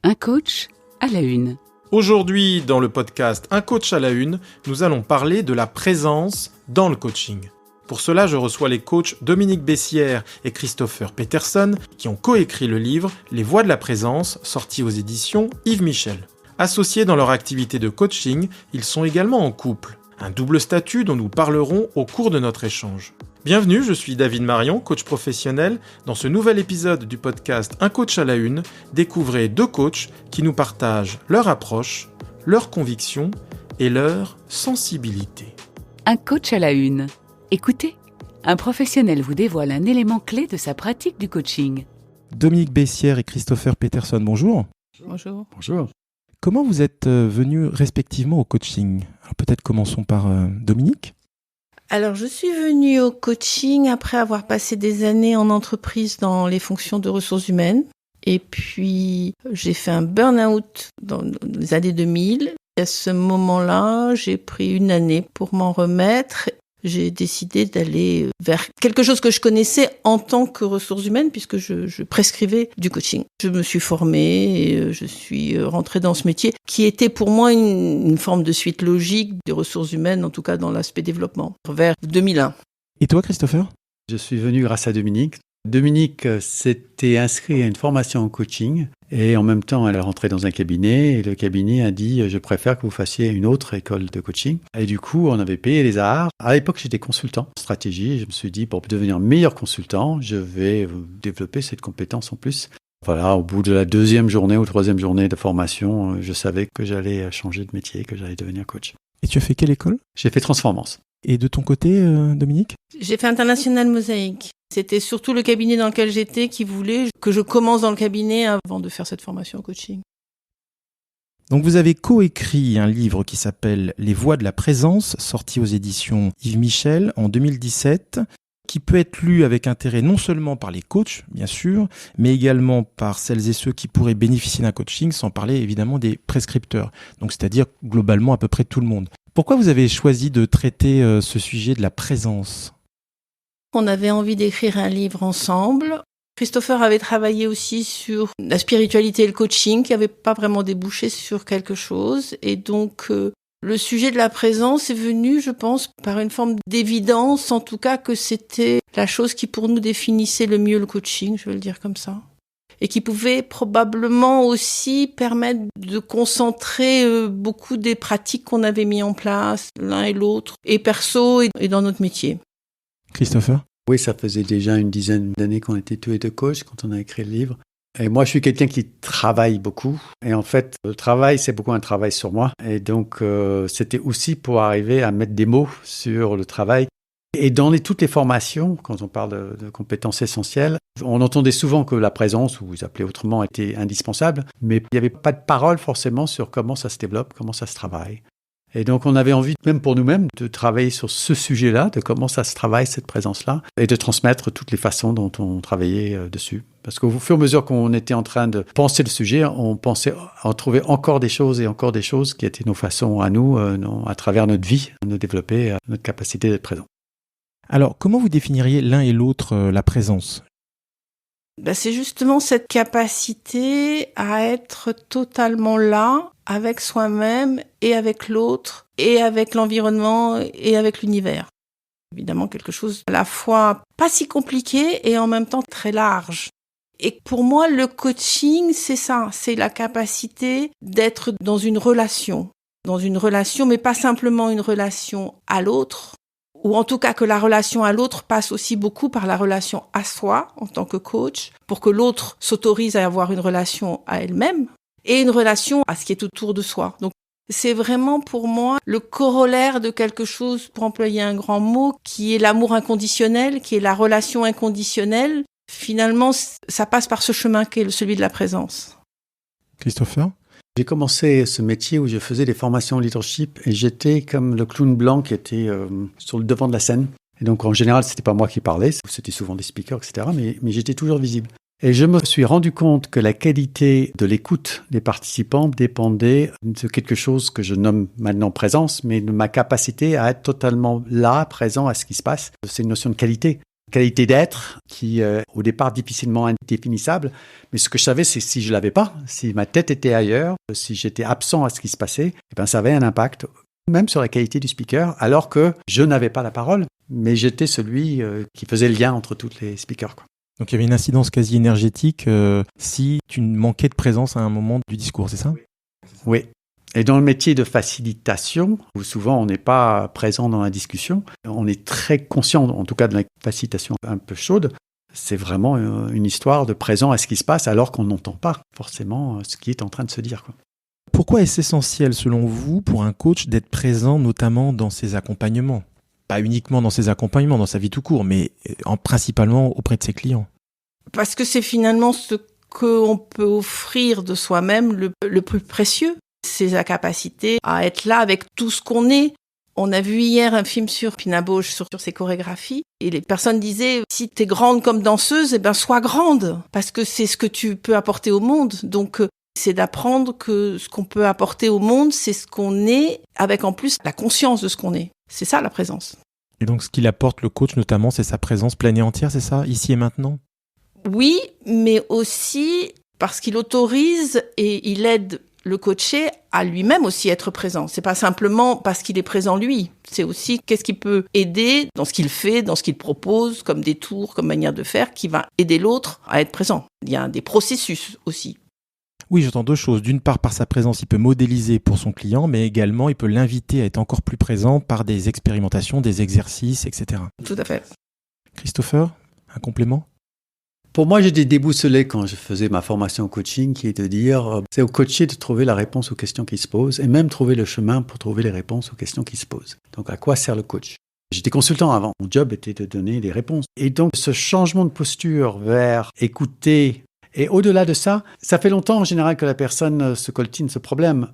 Un coach à la une. Aujourd'hui, dans le podcast Un coach à la une, nous allons parler de la présence dans le coaching. Pour cela, je reçois les coachs Dominique Bessière et Christopher Peterson qui ont coécrit le livre Les Voix de la présence, sorti aux éditions Yves Michel. Associés dans leur activité de coaching, ils sont également en couple. Un double statut dont nous parlerons au cours de notre échange. Bienvenue, je suis David Marion, coach professionnel. Dans ce nouvel épisode du podcast Un coach à la une, découvrez deux coachs qui nous partagent leur approche, leurs convictions et leur sensibilité. Un coach à la une. Écoutez, un professionnel vous dévoile un élément clé de sa pratique du coaching. Dominique Bessière et Christopher Peterson, bonjour. Bonjour. Bonjour. Comment vous êtes venus respectivement au coaching ? Alors peut-être commençons par Dominique. Alors, je suis venue au coaching après avoir passé des années en entreprise dans les fonctions de ressources humaines. Et puis, j'ai fait un burn-out dans les années 2000. À ce moment-là, j'ai pris une année pour m'en remettre. J'ai décidé d'aller vers quelque chose que je connaissais en tant que ressources humaines, puisque je prescrivais du coaching. Je me suis formée et je suis rentrée dans ce métier, qui était pour moi une forme de suite logique des ressources humaines, en tout cas dans l'aspect développement, vers 2001. Et toi, Christopher ? Je suis venu grâce à Dominique. Dominique s'était inscrit à une formation en coaching et en même temps elle est rentrée dans un cabinet et le cabinet a dit « je préfère que vous fassiez une autre école de coaching ». Et du coup on avait payé les arts. À l'époque j'étais consultant en stratégie. Je me suis dit pour devenir meilleur consultant je vais développer cette compétence en plus. Voilà, au bout de la deuxième journée ou troisième journée de formation, je savais que j'allais changer de métier, que j'allais devenir coach. Et tu as fait quelle école ? J'ai fait Transformance. Et de ton côté, Dominique ? J'ai fait International Mosaïque. C'était surtout le cabinet dans lequel j'étais qui voulait que je commence dans le cabinet avant de faire cette formation en coaching. Donc vous avez coécrit un livre qui s'appelle Les Voix de la présence, sorti aux éditions Yves Michel en 2017, qui peut être lu avec intérêt non seulement par les coachs, bien sûr, mais également par celles et ceux qui pourraient bénéficier d'un coaching, sans parler évidemment des prescripteurs, donc c'est-à-dire globalement à peu près tout le monde. Pourquoi vous avez choisi de traiter ce sujet de la présence ? On avait envie d'écrire un livre ensemble. Christopher avait travaillé aussi sur la spiritualité et le coaching, qui n'avait pas vraiment débouché sur quelque chose. Et donc, le sujet de la présence est venu, je pense, par une forme d'évidence, en tout cas, que c'était la chose qui, pour nous, définissait le mieux le coaching, je vais le dire comme ça. Et qui pouvait probablement aussi permettre de concentrer beaucoup des pratiques qu'on avait mis en place, l'un et l'autre, et perso et dans notre métier. Christopher ? Oui, ça faisait déjà une dizaine d'années qu'on était tous les deux coachs quand on a écrit le livre. Et moi, je suis quelqu'un qui travaille beaucoup. Et en fait, le travail, c'est beaucoup un travail sur moi. Et donc, c'était aussi pour arriver à mettre des mots sur le travail. Et dans toutes les formations, quand on parle de compétences essentielles, on entendait souvent que la présence, ou vous appelez autrement, était indispensable. Mais il n'y avait pas de parole forcément sur comment ça se développe, comment ça se travaille. Et donc, on avait envie, même pour nous-mêmes, de travailler sur ce sujet-là, de comment ça se travaille, cette présence-là, et de transmettre toutes les façons dont on travaillait dessus. Parce qu'au fur et à mesure qu'on était en train de penser le sujet, on pensait en trouver encore des choses et encore des choses qui étaient nos façons à nous, à travers notre vie, de développer notre capacité d'être présent. Alors, comment vous définiriez l'un et l'autre la présence ? C'est justement cette capacité à être totalement là, avec soi-même et avec l'autre, et avec l'environnement et avec l'univers. Évidemment, quelque chose à la fois pas si compliqué et en même temps très large. Et pour moi, le coaching, c'est ça, c'est la capacité d'être dans une relation, mais pas simplement une relation à l'autre, ou en tout cas que la relation à l'autre passe aussi beaucoup par la relation à soi en tant que coach, pour que l'autre s'autorise à avoir une relation à elle-même et une relation à ce qui est autour de soi. Donc c'est vraiment pour moi le corollaire de quelque chose, pour employer un grand mot, qui est l'amour inconditionnel, qui est la relation inconditionnelle. Finalement, ça passe par ce chemin qui est celui de la présence. Christopher ? J'ai commencé ce métier où je faisais des formations en leadership et j'étais comme le clown blanc qui était sur le devant de la scène. Et donc en général, c'était pas moi qui parlais, c'était souvent des speakers, etc. Mais j'étais toujours visible. Et je me suis rendu compte que la qualité de l'écoute des participants dépendait de quelque chose que je nomme maintenant présence, mais de ma capacité à être totalement là, présent à ce qui se passe. C'est une notion de qualité. qualité d'être qui, au départ, difficilement indéfinissable. Mais ce que je savais, c'est que si je l'avais pas, si ma tête était ailleurs, si j'étais absent à ce qui se passait, ça avait un impact, même sur la qualité du speaker, alors que je n'avais pas la parole, mais j'étais celui qui faisait le lien entre tous les speakers, quoi. Donc il y avait une incidence quasi énergétique si tu manquais de présence à un moment du discours, c'est ça ? Oui. Et dans le métier de facilitation, où souvent on n'est pas présent dans la discussion, on est très conscient, en tout cas de la facilitation un peu chaude, c'est vraiment une histoire de présent à ce qui se passe alors qu'on n'entend pas forcément ce qui est en train de se dire, quoi. Pourquoi est-ce essentiel, selon vous, pour un coach d'être présent notamment dans ses accompagnements ? Pas uniquement dans ses accompagnements, dans sa vie tout court, mais principalement auprès de ses clients. Parce que c'est finalement ce qu'on peut offrir de soi-même le plus précieux. C'est sa capacité à être là avec tout ce qu'on est. On a vu hier un film sur Pina Bausch, sur ses chorégraphies, et les personnes disaient, si t'es grande comme danseuse, sois grande, parce que c'est ce que tu peux apporter au monde. Donc, c'est d'apprendre que ce qu'on peut apporter au monde, c'est ce qu'on est, avec en plus la conscience de ce qu'on est. C'est ça, la présence. Et donc, ce qu'il apporte le coach, notamment, c'est sa présence pleine et entière, c'est ça, ici et maintenant ? Oui, mais aussi parce qu'il autorise et il aide le coaché à lui-même aussi être présent. C'est pas simplement parce qu'il est présent lui. C'est aussi qu'est-ce qui peut aider dans ce qu'il fait, dans ce qu'il propose, comme des tours, comme manière de faire, qui va aider l'autre à être présent. Il y a des processus aussi. Oui, j'entends deux choses. D'une part, par sa présence, il peut modéliser pour son client, mais également, il peut l'inviter à être encore plus présent par des expérimentations, des exercices, etc. Tout à fait. Christopher, un complément ? Pour moi, j'étais déboussolé quand je faisais ma formation au coaching, qui est de dire, c'est au coaché de trouver la réponse aux questions qui se posent, et même trouver le chemin pour trouver les réponses aux questions qui se posent. Donc, à quoi sert le coach ? J'étais consultant avant. Mon job était de donner des réponses. Et donc, ce changement de posture vers écouter, et au-delà de ça, ça fait longtemps en général que la personne se coltine ce problème.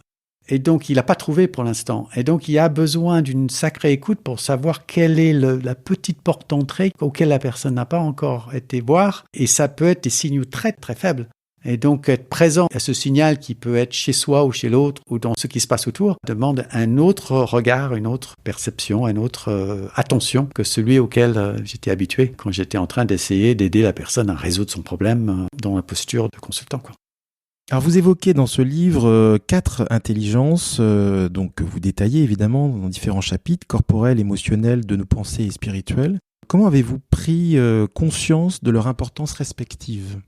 Et donc, il n'a pas trouvé pour l'instant. Et donc, il y a besoin d'une sacrée écoute pour savoir quelle est la petite porte d'entrée auquel la personne n'a pas encore été voir. Et ça peut être des signaux très, très faibles. Et donc, être présent à ce signal qui peut être chez soi ou chez l'autre ou dans ce qui se passe autour demande un autre regard, une autre perception, une autre attention que celui auquel j'étais habitué quand j'étais en train d'essayer d'aider la personne à résoudre son problème dans la posture de consultant, quoi. Alors vous évoquez dans ce livre 4 intelligences donc que vous détaillez évidemment dans différents chapitres, corporelles, émotionnelles, de nos pensées et spirituelles. Comment avez-vous pris conscience de leur importance respective ?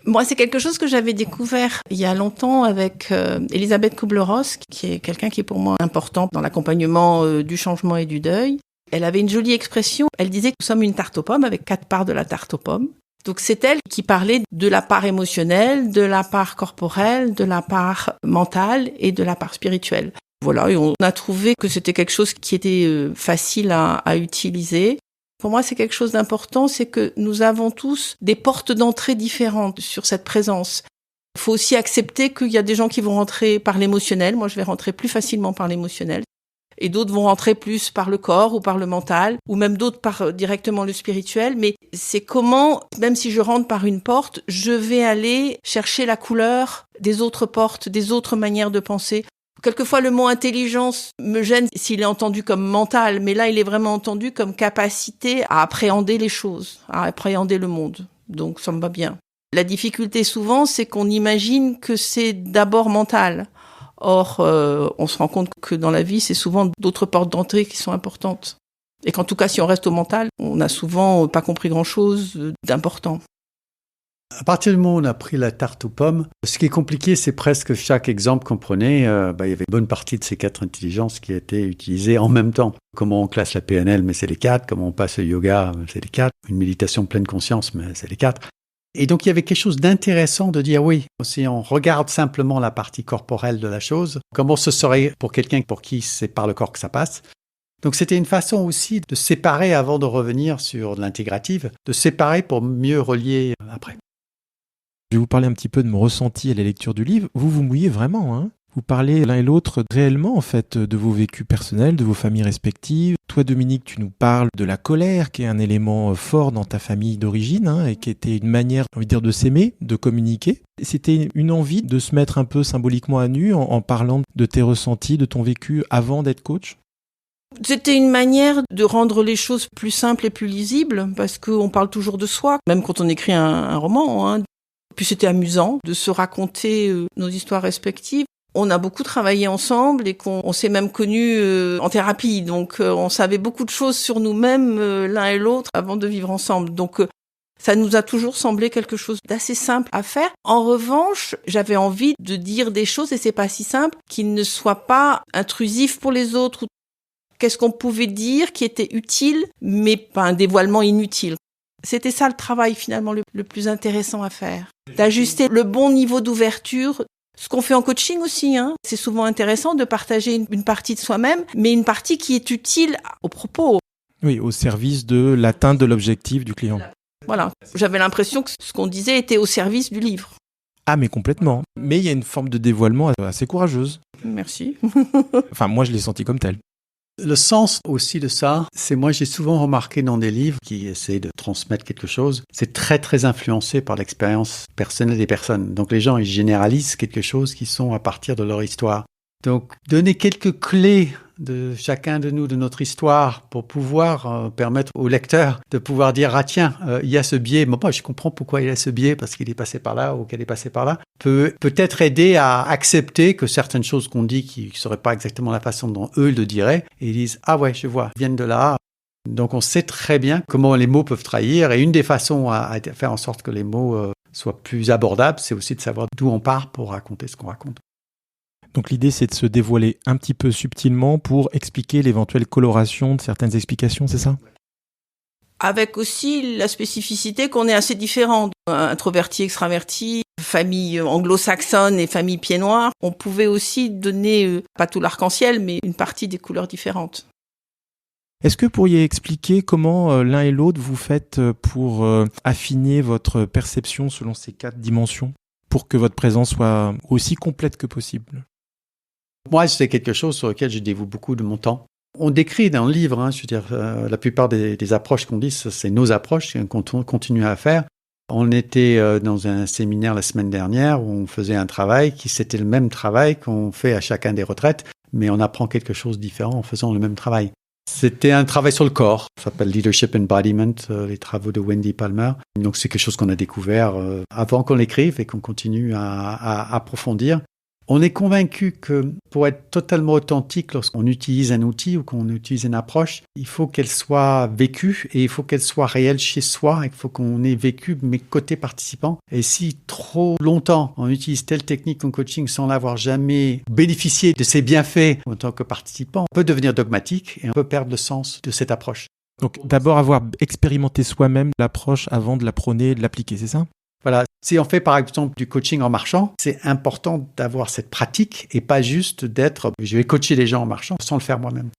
Moi, c'est quelque chose que j'avais découvert il y a longtemps avec Elisabeth Kubler-Ross, qui est quelqu'un qui est pour moi important dans l'accompagnement du changement et du deuil. Elle avait une jolie expression, elle disait que nous sommes une tarte aux pommes avec 4 parts de la tarte aux pommes. Donc c'est elle qui parlait de la part émotionnelle, de la part corporelle, de la part mentale et de la part spirituelle. Voilà, et on a trouvé que c'était quelque chose qui était facile à utiliser. Pour moi, c'est quelque chose d'important, c'est que nous avons tous des portes d'entrée différentes sur cette présence. Il faut aussi accepter qu'il y a des gens qui vont rentrer par l'émotionnel. Moi, je vais rentrer plus facilement par l'émotionnel. Et d'autres vont rentrer plus par le corps ou par le mental, ou même d'autres par directement le spirituel. Mais c'est comment, même si je rentre par une porte, je vais aller chercher la couleur des autres portes, des autres manières de penser. Quelquefois, le mot intelligence me gêne s'il est entendu comme mental, mais là, il est vraiment entendu comme capacité à appréhender les choses, à appréhender le monde. Donc, ça me va bien. La difficulté, souvent, c'est qu'on imagine que c'est d'abord mental. Or, on se rend compte que dans la vie, c'est souvent d'autres portes d'entrée qui sont importantes. Et qu'en tout cas, si on reste au mental, on n'a souvent pas compris grand-chose d'important. À partir du moment où on a pris la tarte aux pommes, ce qui est compliqué, c'est presque chaque exemple qu'on prenait, il y avait une bonne partie de ces 4 intelligences qui étaient utilisées en même temps. Comment on classe la PNL, mais c'est les 4. Comment on passe le yoga, c'est les 4. Une méditation pleine conscience, mais c'est les 4. Et donc, il y avait quelque chose d'intéressant de dire, oui, si on regarde simplement la partie corporelle de la chose, comment ce serait pour quelqu'un pour qui c'est par le corps que ça passe. Donc, c'était une façon aussi de séparer avant de revenir sur l'intégrative, de séparer pour mieux relier après. Je vais vous parler un petit peu de mon ressenti à la lecture du livre. Vous vous mouillez vraiment, hein ? Vous parlez l'un et l'autre réellement, en fait, de vos vécus personnels, de vos familles respectives. Toi, Dominique, tu nous parles de la colère, qui est un élément fort dans ta famille d'origine, hein, et qui était une manière, j'ai envie de dire, de s'aimer, de communiquer. C'était une envie de se mettre un peu symboliquement à nu en parlant de tes ressentis, de ton vécu avant d'être coach ? C'était une manière de rendre les choses plus simples et plus lisibles, parce qu'on parle toujours de soi, même quand on écrit un roman, hein. Puis c'était amusant de se raconter nos histoires respectives. On a beaucoup travaillé ensemble et qu'on s'est même connus en thérapie. Donc on savait beaucoup de choses sur nous-mêmes l'un et l'autre avant de vivre ensemble. Donc ça nous a toujours semblé quelque chose d'assez simple à faire. En revanche, j'avais envie de dire des choses, et c'est pas si simple, qu'ils ne soient pas intrusifs pour les autres. Qu'est-ce qu'on pouvait dire qui était utile, mais pas un dévoilement inutile. C'était ça le travail finalement le plus intéressant à faire. D'ajuster le bon niveau d'ouverture. Ce qu'on fait en coaching aussi, hein. C'est souvent intéressant de partager une partie de soi-même, mais une partie qui est utile au propos. Oui, au service de l'atteinte de l'objectif du client. Voilà. J'avais l'impression que ce qu'on disait était au service du livre. Ah, mais complètement. Mais il y a une forme de dévoilement assez courageuse. Merci. Enfin, moi, je l'ai senti comme tel. Le sens aussi de ça, c'est moi j'ai souvent remarqué dans des livres qui essaient de transmettre quelque chose, c'est très très influencé par l'expérience personnelle des personnes. Donc les gens ils généralisent quelque chose qui sont à partir de leur histoire. Donc donner quelques clés de chacun de nous, de notre histoire, pour pouvoir permettre au lecteur de pouvoir dire « Ah tiens, il y a ce biais, moi je comprends pourquoi il y a ce biais, parce qu'il est passé par là ou qu'elle est passée par là », peut-être aider à accepter que certaines choses qu'on dit qui ne seraient pas exactement la façon dont eux le diraient, et ils disent « Ah ouais, je vois, viennent de là ». Donc on sait très bien comment les mots peuvent trahir, et une des façons à faire en sorte que les mots soient plus abordables, c'est aussi de savoir d'où on part pour raconter ce qu'on raconte. Donc l'idée, c'est de se dévoiler un petit peu subtilement pour expliquer l'éventuelle coloration de certaines explications, c'est ça ? Avec aussi la spécificité qu'on est assez différents. Introverti, extraverti, famille anglo-saxonne et famille pieds noirs. On pouvait aussi donner, pas tout l'arc-en-ciel, mais une partie des couleurs différentes. Est-ce que vous pourriez expliquer comment l'un et l'autre vous faites pour affiner votre perception selon ces 4 dimensions, pour que votre présence soit aussi complète que possible ? Moi, c'est quelque chose sur lequel je dévoue beaucoup de mon temps. On décrit dans le livre, hein, je veux dire, la plupart des approches qu'on dit, c'est nos approches qu'on continue à faire. On était dans un séminaire la semaine dernière où on faisait un travail c'était le même travail qu'on fait à chacun des retraites, mais on apprend quelque chose de différent en faisant le même travail. C'était un travail sur le corps, ça s'appelle Leadership Embodiment, les travaux de Wendy Palmer. Donc c'est quelque chose qu'on a découvert avant qu'on l'écrive et qu'on continue à approfondir. On est convaincu que pour être totalement authentique lorsqu'on utilise un outil ou qu'on utilise une approche, il faut qu'elle soit vécue et il faut qu'elle soit réelle chez soi et il faut qu'on ait vécu mais côté participant. Et si trop longtemps on utilise telle technique en coaching sans l'avoir jamais bénéficié de ses bienfaits en tant que participant, on peut devenir dogmatique et on peut perdre le sens de cette approche. Donc d'abord avoir expérimenté soi-même l'approche avant de la prôner et de l'appliquer, c'est ça ? Voilà. Si on fait par exemple du coaching en marchant, c'est important d'avoir cette pratique et pas juste d'être « je vais coacher les gens en marchant » sans le faire moi-même.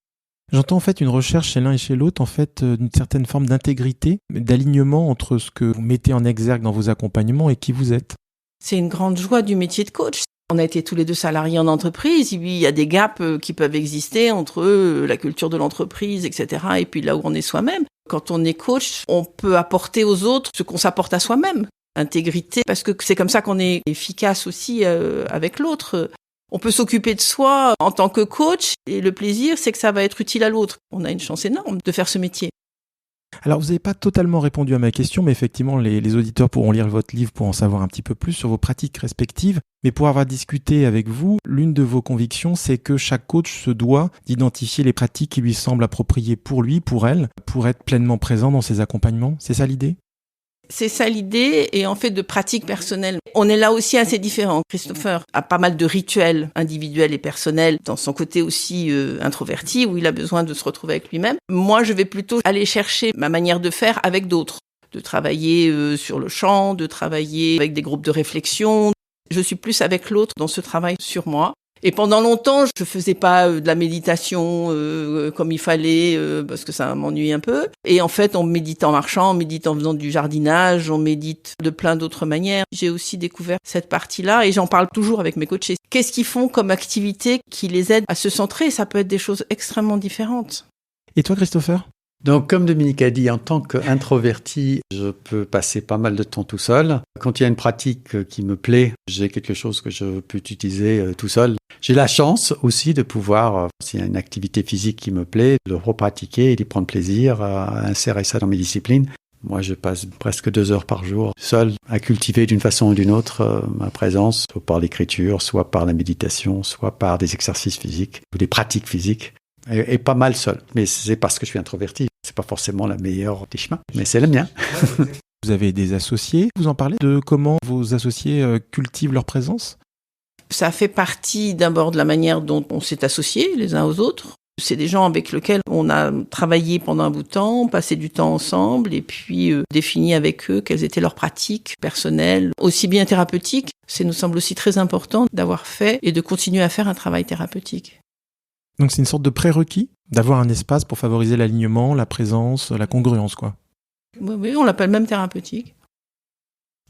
J'entends en fait une recherche chez l'un et chez l'autre, en fait, d'une certaine forme d'intégrité, d'alignement entre ce que vous mettez en exergue dans vos accompagnements et qui vous êtes. C'est une grande joie du métier de coach. On a été tous les deux salariés en entreprise, il y a des gaps qui peuvent exister entre la culture de l'entreprise, etc. et puis là où on est soi-même. Quand on est coach, on peut apporter aux autres ce qu'on s'apporte à soi-même. Intégrité, parce que c'est comme ça qu'on est efficace aussi avec l'autre. On peut s'occuper de soi en tant que coach et le plaisir, c'est que ça va être utile à l'autre. On a une chance énorme de faire ce métier. Alors, vous n'avez pas totalement répondu à ma question, mais effectivement, les auditeurs pourront lire votre livre pour en savoir un petit peu plus sur vos pratiques respectives. Mais pour avoir discuté avec vous, l'une de vos convictions, c'est que chaque coach se doit d'identifier les pratiques qui lui semblent appropriées pour lui, pour elle, pour être pleinement présent dans ses accompagnements. C'est ça l'idée ? C'est ça l'idée, et en fait de pratiques personnelles. On est là aussi assez différents. Christopher a pas mal de rituels individuels et personnels dans son côté aussi introverti, où il a besoin de se retrouver avec lui-même. Moi, je vais plutôt aller chercher ma manière de faire avec d'autres, de travailler sur le champ, de travailler avec des groupes de réflexion. Je suis plus avec l'autre dans ce travail sur moi. Et pendant longtemps, je faisais pas de la méditation comme il fallait parce que ça m'ennuie un peu. Et en fait, on médite en marchant, on médite en faisant du jardinage, on médite de plein d'autres manières. J'ai aussi découvert cette partie-là et j'en parle toujours avec mes coachés. Qu'est-ce qu'ils font comme activité qui les aide à se centrer ? Ça peut être des choses extrêmement différentes. Et toi, Christopher ? Donc, comme Dominique a dit, en tant qu'introverti, je peux passer pas mal de temps tout seul. Quand il y a une pratique qui me plaît, j'ai quelque chose que je peux utiliser tout seul. J'ai la chance aussi de pouvoir, s'il y a une activité physique qui me plaît, le repratiquer et d'y prendre plaisir, à insérer ça dans mes disciplines. Moi, je passe presque 2 heures par jour seul à cultiver d'une façon ou d'une autre ma présence, soit par l'écriture, soit par la méditation, soit par des exercices physiques ou des pratiques physiques. Et pas mal seul. Mais c'est parce que je suis introverti. C'est pas forcément la meilleure des chemins, mais c'est le mien. Vous avez des associés. Vous en parlez de comment vos associés cultivent leur présence ? Ça fait partie d'abord de la manière dont on s'est associés les uns aux autres. C'est des gens avec lesquels on a travaillé pendant un bout de temps, passé du temps ensemble et puis défini avec eux quelles étaient leurs pratiques personnelles, aussi bien thérapeutiques. Ça nous semble aussi très important d'avoir fait et de continuer à faire un travail thérapeutique. Donc c'est une sorte de prérequis d'avoir un espace pour favoriser l'alignement, la présence, la congruence, quoi. Oui, on l'appelle même thérapeutique.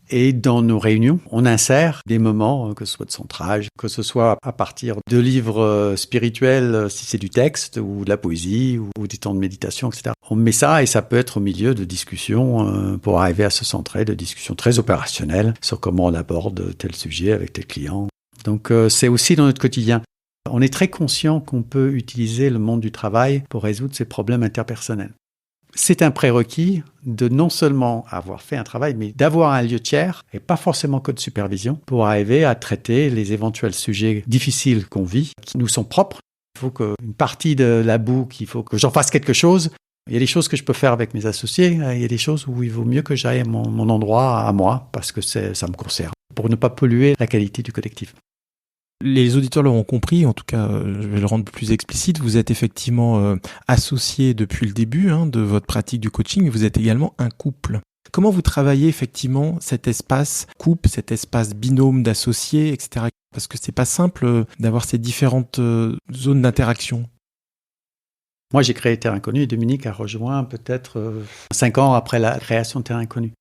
Et dans nos réunions, on insère des moments, que ce soit de centrage, que ce soit à partir de livres spirituels, si c'est du texte, ou de la poésie, ou des temps de méditation, etc. On met ça, et ça peut être au milieu de discussions pour arriver à se centrer, de discussions très opérationnelles sur comment on aborde tel sujet avec tel client. Donc c'est aussi dans notre quotidien. On est très conscient qu'on peut utiliser le monde du travail pour résoudre ces problèmes interpersonnels. C'est un prérequis de non seulement avoir fait un travail, mais d'avoir un lieu tiers, et pas forcément que de supervision, pour arriver à traiter les éventuels sujets difficiles qu'on vit, qui nous sont propres. Il faut qu'une partie de la boucle, il faut que j'en fasse quelque chose. Il y a des choses que je peux faire avec mes associés, il y a des choses où il vaut mieux que j'aille à mon endroit à moi, parce que ça me concerne, pour ne pas polluer la qualité du collectif. Les auditeurs l'auront compris, en tout cas, je vais le rendre plus explicite. Vous êtes effectivement associé depuis le début de votre pratique du coaching, mais vous êtes également un couple. Comment vous travaillez effectivement cet espace couple, cet espace binôme d'associés, etc. Parce que c'est pas simple d'avoir ces différentes zones d'interaction. Moi, j'ai créé Terre Inconnue et Dominique a rejoint peut-être 5 ans après la création de Terre Inconnue.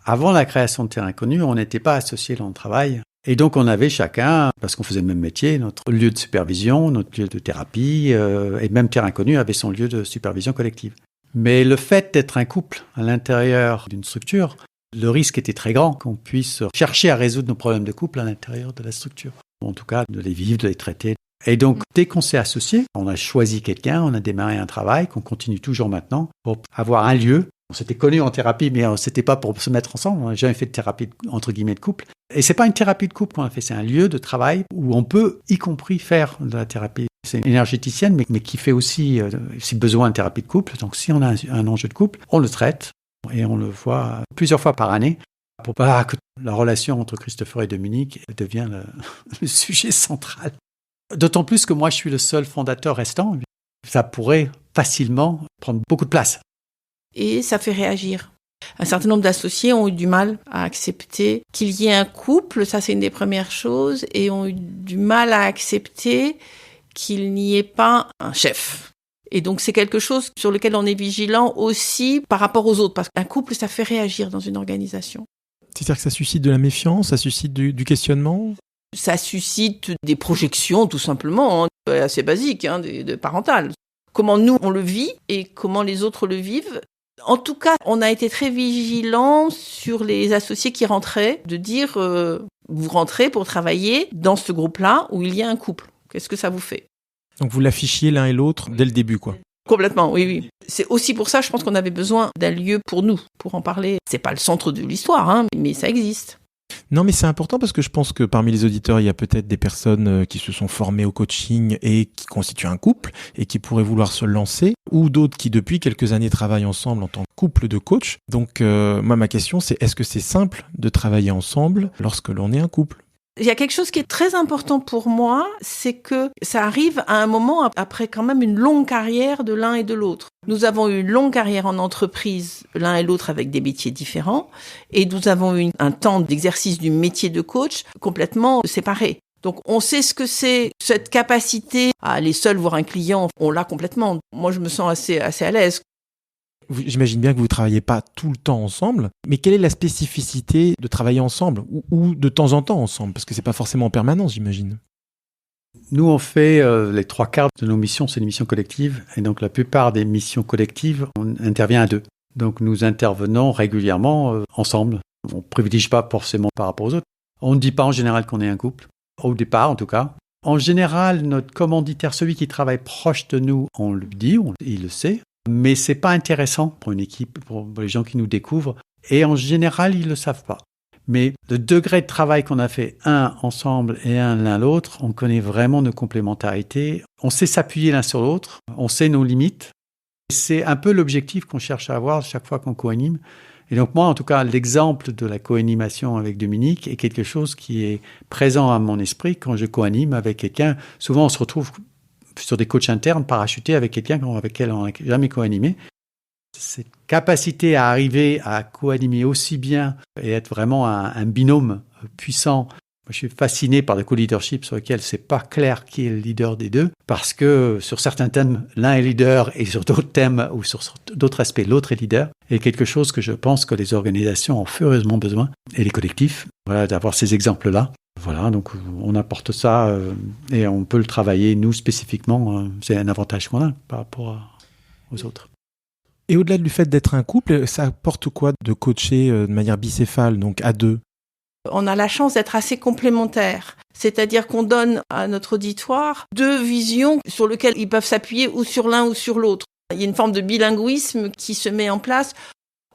Avant la création de Terre Inconnue, on n'était pas associés dans le travail. Et donc, on avait chacun, parce qu'on faisait le même métier, notre lieu de supervision, notre lieu de thérapie, et même Terre Inconnue avait son lieu de supervision collective. Mais le fait d'être un couple à l'intérieur d'une structure, le risque était très grand qu'on puisse chercher à résoudre nos problèmes de couple à l'intérieur de la structure. En tout cas, de les vivre, de les traiter. Et donc, dès qu'on s'est associé, on a choisi quelqu'un, on a démarré un travail qu'on continue toujours maintenant pour avoir un lieu. On s'était connus en thérapie, mais c'était pas pour se mettre ensemble. On n'a jamais fait de thérapie, entre guillemets, de couple. Et c'est pas une thérapie de couple qu'on a fait, c'est un lieu de travail où on peut, y compris, faire de la thérapie. C'est une énergéticienne, mais qui fait aussi, si besoin, une thérapie de couple. Donc, si on a un enjeu de couple, on le traite et on le voit plusieurs fois par année pour pas que la relation entre Christopher et Dominique devienne le sujet central. D'autant plus que moi, je suis le seul fondateur restant. Ça pourrait facilement prendre beaucoup de place. Et ça fait réagir. Un certain nombre d'associés ont eu du mal à accepter qu'il y ait un couple, ça c'est une des premières choses, et ont eu du mal à accepter qu'il n'y ait pas un chef. Et donc c'est quelque chose sur lequel on est vigilant aussi par rapport aux autres, parce qu'un couple, ça fait réagir dans une organisation. C'est-à-dire que ça suscite de la méfiance, ça suscite du questionnement ? Ça suscite des projections, tout simplement, assez basiques, de parentales. Comment nous, on le vit et comment les autres le vivent. En tout cas, on a été très vigilants sur les associés qui rentraient, de dire vous rentrez pour travailler dans ce groupe-là où il y a un couple. Qu'est-ce que ça vous fait ? Donc vous l'affichiez l'un et l'autre dès le début, quoi. Complètement, oui. C'est aussi pour ça, je pense qu'on avait besoin d'un lieu pour nous, pour en parler. C'est pas le centre de l'histoire, mais ça existe. Non, mais c'est important parce que je pense que parmi les auditeurs, il y a peut-être des personnes qui se sont formées au coaching et qui constituent un couple et qui pourraient vouloir se lancer, ou d'autres qui depuis quelques années travaillent ensemble en tant que couple de coach. Donc moi, ma question, c'est est-ce que c'est simple de travailler ensemble lorsque l'on est un couple ? Il y a quelque chose qui est très important pour moi, c'est que ça arrive à un moment après quand même une longue carrière de l'un et de l'autre. Nous avons eu une longue carrière en entreprise, l'un et l'autre avec des métiers différents, et nous avons eu un temps d'exercice du métier de coach complètement séparé. Donc on sait ce que c'est, cette capacité à aller seul voir un client, on l'a complètement. Moi je me sens assez à l'aise. J'imagine bien que vous ne travaillez pas tout le temps ensemble, mais quelle est la spécificité de travailler ensemble ou de temps en temps ensemble ? Parce que ce n'est pas forcément en permanence, j'imagine. Nous, on fait les 3/4 de nos missions, c'est des missions collectives. Et donc, la plupart des missions collectives, on intervient à 2. Donc, nous intervenons régulièrement ensemble. On ne privilégie pas forcément par rapport aux autres. On ne dit pas en général qu'on est un couple. Au départ, en tout cas. En général, notre commanditaire, celui qui travaille proche de nous, on le dit, il le sait, mais c'est pas intéressant pour une équipe, pour les gens qui nous découvrent. Et en général, ils le savent pas. Mais le degré de travail qu'on a fait un ensemble et un l'un l'autre, on connaît vraiment nos complémentarités. On sait s'appuyer l'un sur l'autre, on sait nos limites. C'est un peu l'objectif qu'on cherche à avoir chaque fois qu'on co-anime. Et donc moi, en tout cas, l'exemple de la co-animation avec Dominique est quelque chose qui est présent à mon esprit quand je co-anime avec quelqu'un. Souvent, on se retrouve sur des coachs internes parachutés avec quelqu'un avec lequel on n'a jamais co-animé. Cette capacité à arriver à co-animer aussi bien et être vraiment un binôme puissant. Moi, je suis fasciné par le co-leadership sur lequel c'est pas clair qui est le leader des deux, parce que sur certains thèmes, l'un est leader et sur d'autres thèmes ou sur d'autres aspects, l'autre est leader. Et quelque chose que je pense que les organisations ont furieusement besoin, et les collectifs, voilà, d'avoir ces exemples-là. Voilà, donc on apporte ça et on peut le travailler, nous spécifiquement. C'est un avantage qu'on a par rapport aux autres. Et au-delà du fait d'être un couple, ça apporte quoi de coacher de manière bicéphale, donc à deux ? On a la chance d'être assez complémentaires. C'est-à-dire qu'on donne à notre auditoire deux visions sur lesquelles ils peuvent s'appuyer ou sur l'un ou sur l'autre. Il y a une forme de bilinguisme qui se met en place.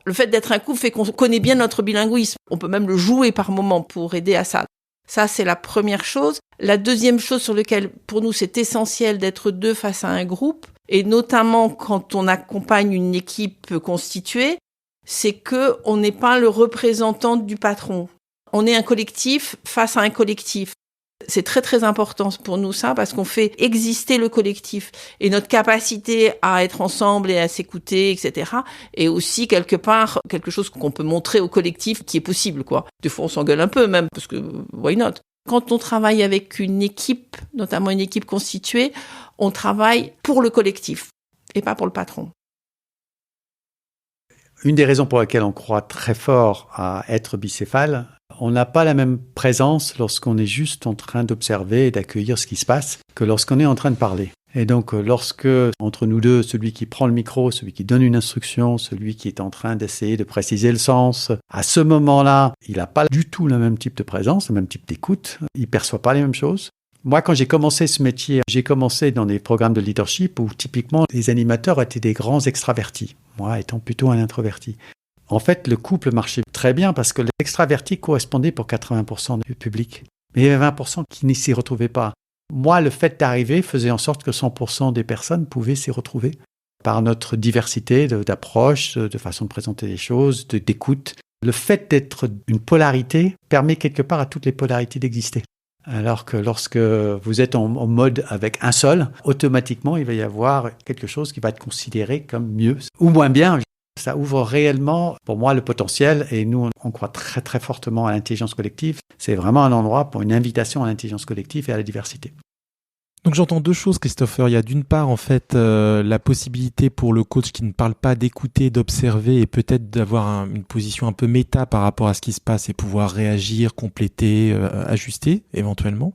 Le fait d'être un couple fait qu'on connaît bien notre bilinguisme. On peut même le jouer par moment pour aider à ça. Ça, c'est la première chose. La deuxième chose sur laquelle, pour nous, c'est essentiel d'être deux face à un groupe, et notamment quand on accompagne une équipe constituée, c'est que on n'est pas le représentant du patron. On est un collectif face à un collectif. C'est très très important pour nous ça, parce qu'on fait exister le collectif. Et notre capacité à être ensemble et à s'écouter, etc., est aussi quelque part quelque chose qu'on peut montrer au collectif qui est possible, quoi. Des fois on s'engueule un peu même, parce que why not? Quand on travaille avec une équipe, notamment une équipe constituée, on travaille pour le collectif et pas pour le patron. Une des raisons pour lesquelles on croit très fort à être bicéphale, on n'a pas la même présence lorsqu'on est juste en train d'observer et d'accueillir ce qui se passe que lorsqu'on est en train de parler. Et donc, lorsque, entre nous deux, celui qui prend le micro, celui qui donne une instruction, celui qui est en train d'essayer de préciser le sens, à ce moment-là, il n'a pas du tout le même type de présence, le même type d'écoute, il ne perçoit pas les mêmes choses. Moi, quand j'ai commencé ce métier, j'ai commencé dans des programmes de leadership où, typiquement, les animateurs étaient des grands extravertis, moi étant plutôt un introverti. En fait, le couple marchait très bien parce que l'extraverti correspondait pour 80% du public. Mais il y avait 20% qui ne s'y retrouvaient pas. Moi, le fait d'arriver faisait en sorte que 100% des personnes pouvaient s'y retrouver par notre diversité d'approche, de façon de présenter les choses, d'écoute. Le fait d'être une polarité permet quelque part à toutes les polarités d'exister. Alors que lorsque vous êtes en mode avec un seul, automatiquement, il va y avoir quelque chose qui va être considéré comme mieux ou moins bien. Ça ouvre réellement, pour moi, le potentiel, et nous, on croit très très fortement à l'intelligence collective. C'est vraiment un endroit pour une invitation à l'intelligence collective et à la diversité. Donc j'entends deux choses, Christopher. Il y a d'une part, en fait, la possibilité pour le coach qui ne parle pas d'écouter, d'observer et peut-être d'avoir une position un peu méta par rapport à ce qui se passe et pouvoir réagir, compléter, ajuster éventuellement.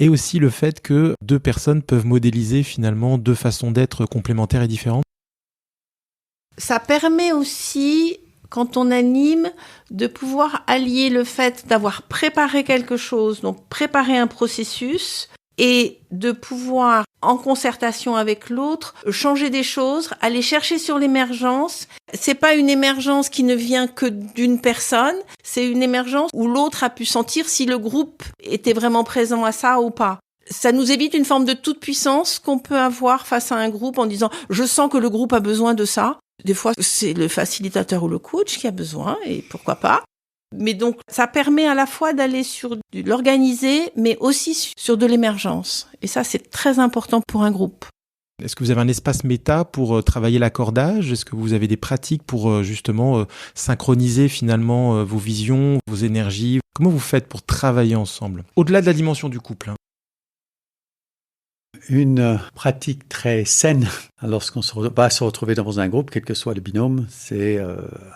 Et aussi le fait que deux personnes peuvent modéliser finalement deux façons d'être complémentaires et différentes. Ça permet aussi, quand on anime, de pouvoir allier le fait d'avoir préparé quelque chose, donc préparer un processus, et de pouvoir, en concertation avec l'autre, changer des choses, aller chercher sur l'émergence. C'est pas une émergence qui ne vient que d'une personne, c'est une émergence où l'autre a pu sentir si le groupe était vraiment présent à ça ou pas. Ça nous évite une forme de toute-puissance qu'on peut avoir face à un groupe en disant « je sens que le groupe a besoin de ça ». Des fois, c'est le facilitateur ou le coach qui a besoin, et pourquoi pas. Mais donc, ça permet à la fois d'aller sur de l'organisé, mais aussi sur de l'émergence. Et ça, c'est très important pour un groupe. Est-ce que vous avez un espace méta pour travailler l'accordage ? Est-ce que vous avez des pratiques pour justement synchroniser finalement vos visions, vos énergies ? Comment vous faites pour travailler ensemble ? Au-delà de la dimension du couple. Une pratique très saine lorsqu'on va se retrouver dans un groupe, quel que soit le binôme, c'est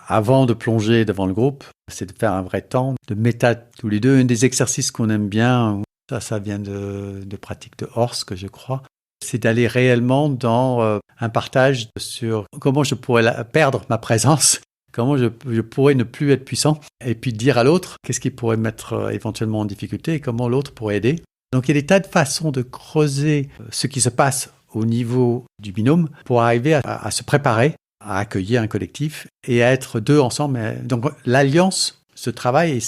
avant de plonger devant le groupe, c'est de faire un vrai temps de méta tous les deux. Un des exercices qu'on aime bien, ça vient de pratiques de Horst, que je crois, c'est d'aller réellement dans un partage sur comment je pourrais perdre ma présence, comment je pourrais ne plus être puissant, et puis dire à l'autre qu'est-ce qui pourrait me mettre éventuellement en difficulté et comment l'autre pourrait aider. Donc il y a des tas de façons de creuser ce qui se passe au niveau du binôme pour arriver à se préparer, à accueillir un collectif et à être deux ensemble. Donc l'alliance se travaille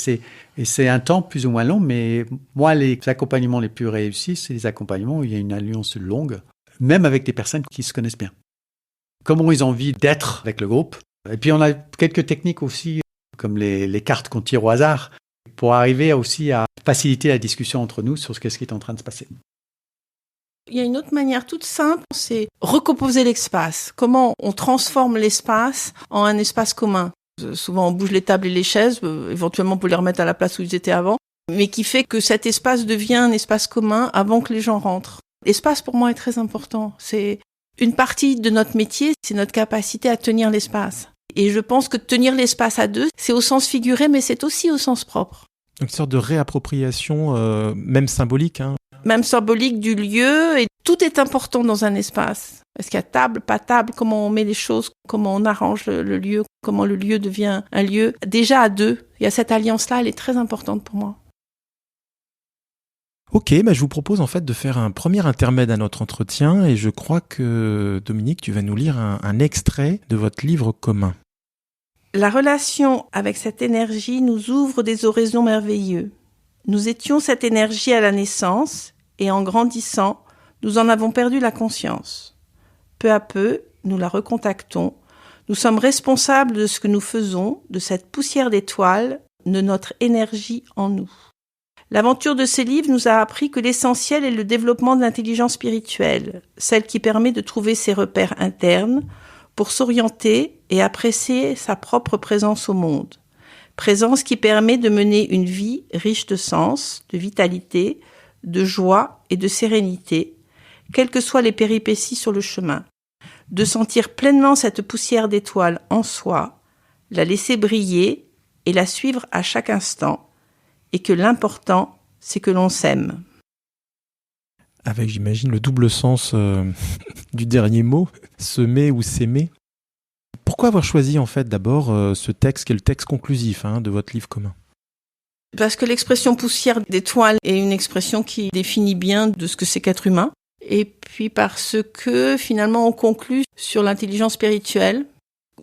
et c'est un temps plus ou moins long, mais moi les accompagnements les plus réussis, c'est les accompagnements où il y a une alliance longue, même avec des personnes qui se connaissent bien. Comment ils ont envie d'être avec le groupe. Et puis on a quelques techniques aussi, comme les cartes qu'on tire au hasard, pour arriver aussi à faciliter la discussion entre nous sur ce qui est en train de se passer. Il y a une autre manière toute simple, c'est recomposer l'espace. Comment on transforme l'espace en un espace commun. Souvent on bouge les tables et les chaises, éventuellement pour les remettre à la place où ils étaient avant, mais qui fait que cet espace devient un espace commun avant que les gens rentrent. L'espace pour moi est très important. C'est une partie de notre métier, c'est notre capacité à tenir l'espace. Et je pense que tenir l'espace à deux, c'est au sens figuré, mais c'est aussi au sens propre. Une sorte de réappropriation, même symbolique. Même symbolique du lieu, et tout est important dans un espace. Est-ce qu'il y a table, pas table, comment on met les choses, comment on arrange le lieu, comment le lieu devient un lieu. Déjà à deux, il y a cette alliance-là, elle est très importante pour moi. Ok, je vous propose en fait de faire un premier intermède à notre entretien et je crois que Dominique, tu vas nous lire un extrait de votre livre commun. La relation avec cette énergie nous ouvre des horizons merveilleux. Nous étions cette énergie à la naissance et en grandissant, nous en avons perdu la conscience. Peu à peu, nous la recontactons. Nous sommes responsables de ce que nous faisons, de cette poussière d'étoiles, de notre énergie en nous. L'aventure de ces livres nous a appris que l'essentiel est le développement de l'intelligence spirituelle, celle qui permet de trouver ses repères internes pour s'orienter et apprécier sa propre présence au monde. Présence qui permet de mener une vie riche de sens, de vitalité, de joie et de sérénité, quelles que soient les péripéties sur le chemin. De sentir pleinement cette poussière d'étoiles en soi, la laisser briller et la suivre à chaque instant, et que l'important, c'est que l'on s'aime. Avec, j'imagine, le double sens du dernier mot, semer ou s'aimer. Pourquoi avoir choisi en fait d'abord ce texte qui est le texte conclusif de votre livre commun ? Parce que l'expression poussière d'étoiles est une expression qui définit bien de ce que c'est qu'être humain. Et puis parce que finalement on conclut sur l'intelligence spirituelle.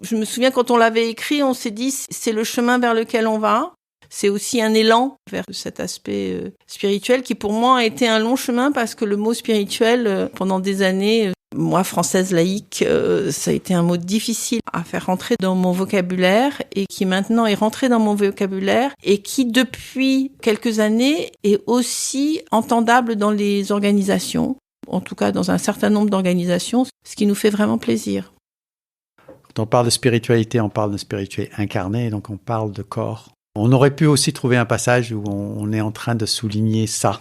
Je me souviens quand on l'avait écrit, on s'est dit c'est le chemin vers lequel on va. C'est aussi un élan vers cet aspect spirituel qui pour moi a été un long chemin parce que le mot spirituel pendant des années, moi française laïque, ça a été un mot difficile à faire rentrer dans mon vocabulaire et qui maintenant est rentré dans mon vocabulaire et qui depuis quelques années est aussi entendable dans les organisations, en tout cas dans un certain nombre d'organisations, ce qui nous fait vraiment plaisir. Quand on parle de spiritualité, on parle de spiritualité incarnée, donc on parle de corps. On aurait pu aussi trouver un passage où on est en train de souligner ça,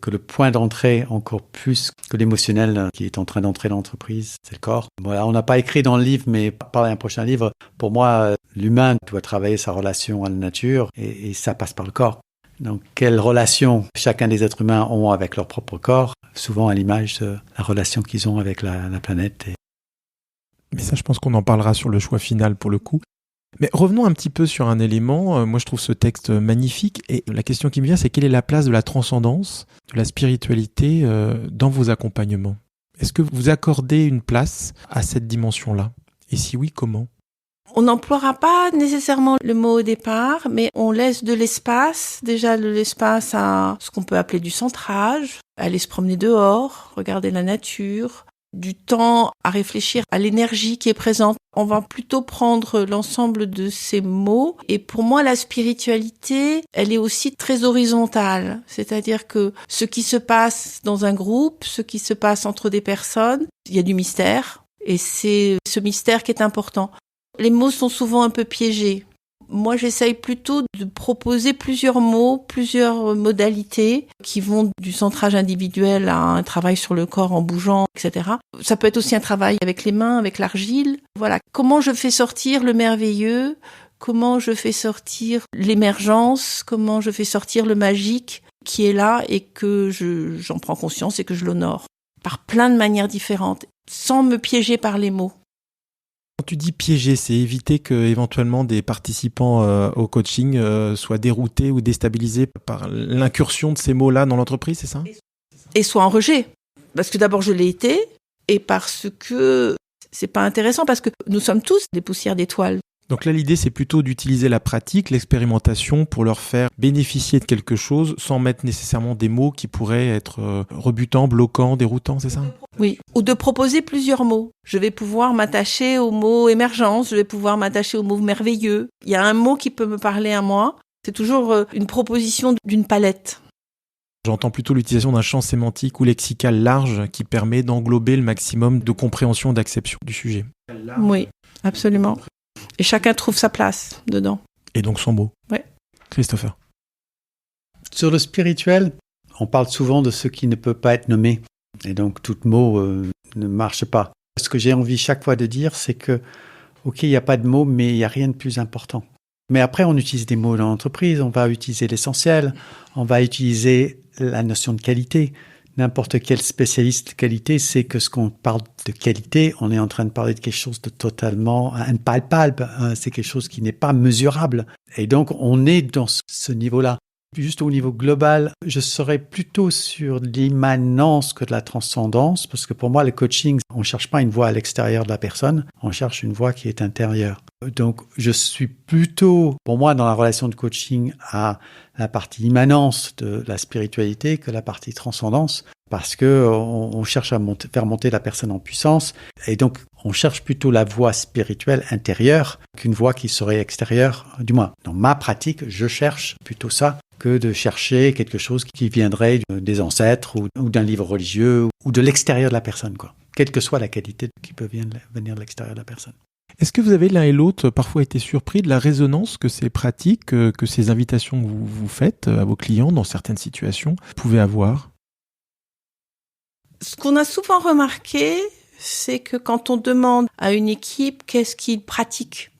que le point d'entrée, encore plus que l'émotionnel qui est en train d'entrer dans l'entreprise, c'est le corps. Voilà, on n'a pas écrit dans le livre, mais par un prochain livre, pour moi, l'humain doit travailler sa relation à la nature et ça passe par le corps. Donc, quelle relation chacun des êtres humains ont avec leur propre corps, souvent à l'image de la relation qu'ils ont avec la planète. Mais ça, je pense qu'on en parlera sur le choix final pour le coup. Mais revenons un petit peu sur un élément. Moi, je trouve ce texte magnifique. Et la question qui me vient, c'est quelle est la place de la transcendance, de la spiritualité dans vos accompagnements ? Est-ce que vous accordez une place à cette dimension-là ? Et si oui, comment ? On n'emploiera pas nécessairement le mot au départ, mais on laisse de l'espace. Déjà, de l'espace à ce qu'on peut appeler du centrage, aller se promener dehors, regarder la nature, du temps à réfléchir à l'énergie qui est présente. On va plutôt prendre l'ensemble de ces mots. Et pour moi, la spiritualité, elle est aussi très horizontale. C'est-à-dire que ce qui se passe dans un groupe, ce qui se passe entre des personnes, il y a du mystère. Et c'est ce mystère qui est important. Les mots sont souvent un peu piégés. Moi, j'essaye plutôt de proposer plusieurs mots, plusieurs modalités qui vont du centrage individuel à un travail sur le corps en bougeant, etc. Ça peut être aussi un travail avec les mains, avec l'argile. Voilà. Comment je fais sortir le merveilleux? Comment je fais sortir l'émergence? Comment je fais sortir le magique qui est là et que j'en prends conscience et que je l'honore? Par plein de manières différentes, sans me piéger par les mots. Quand tu dis piéger, c'est éviter que éventuellement des participants au coaching soient déroutés ou déstabilisés par l'incursion de ces mots-là dans l'entreprise, c'est ça? Et soit en rejet. Parce que d'abord, je l'ai été, et parce que c'est pas intéressant, parce que nous sommes tous des poussières d'étoiles. Donc là, l'idée, c'est plutôt d'utiliser la pratique, l'expérimentation pour leur faire bénéficier de quelque chose sans mettre nécessairement des mots qui pourraient être rebutants, bloquants, déroutants, c'est ça? Oui, ou de proposer plusieurs mots. Je vais pouvoir m'attacher au mot émergence, je vais pouvoir m'attacher au mot merveilleux. Il y a un mot qui peut me parler à moi. C'est toujours une proposition d'une palette. J'entends plutôt l'utilisation d'un champ sémantique ou lexical large qui permet d'englober le maximum de compréhension et d'acception du sujet. Oui, absolument. Et chacun trouve sa place dedans. Et donc son mot. Ouais. Christopher. Sur le spirituel, on parle souvent de ce qui ne peut pas être nommé. Et donc tout mot ne marche pas. Ce que j'ai envie chaque fois de dire, c'est que, ok, il n'y a pas de mots, mais il n'y a rien de plus important. Mais après, on utilise des mots dans l'entreprise, on va utiliser l'essentiel, on va utiliser la notion de qualité. N'importe quel spécialiste de qualité sait que ce qu'on parle de qualité, on est en train de parler de quelque chose de totalement impalpable. C'est quelque chose qui n'est pas mesurable. Et donc, on est dans ce niveau-là. Juste au niveau global, je serais plutôt sur l'immanence que de la transcendance, parce que pour moi, le coaching, on ne cherche pas une voix à l'extérieur de la personne, on cherche une voix qui est intérieure. Donc, je suis plutôt, pour moi, dans la relation de coaching à la partie immanence de la spiritualité que la partie transcendance, parce que on cherche à faire monter la personne en puissance, et donc on cherche plutôt la voie spirituelle intérieure qu'une voie qui serait extérieure, du moins. Dans ma pratique, je cherche plutôt ça que de chercher quelque chose qui viendrait des ancêtres ou d'un livre religieux ou de l'extérieur de la personne, quoi. Quelle que soit la qualité qui peut venir de l'extérieur de la personne. Est-ce que vous avez l'un et l'autre parfois été surpris de la résonance que ces pratiques, que ces invitations que vous faites à vos clients dans certaines situations pouvaient avoir? Ce qu'on a souvent remarqué, c'est que quand on demande à une équipe qu'est-ce qu'ils pratiquent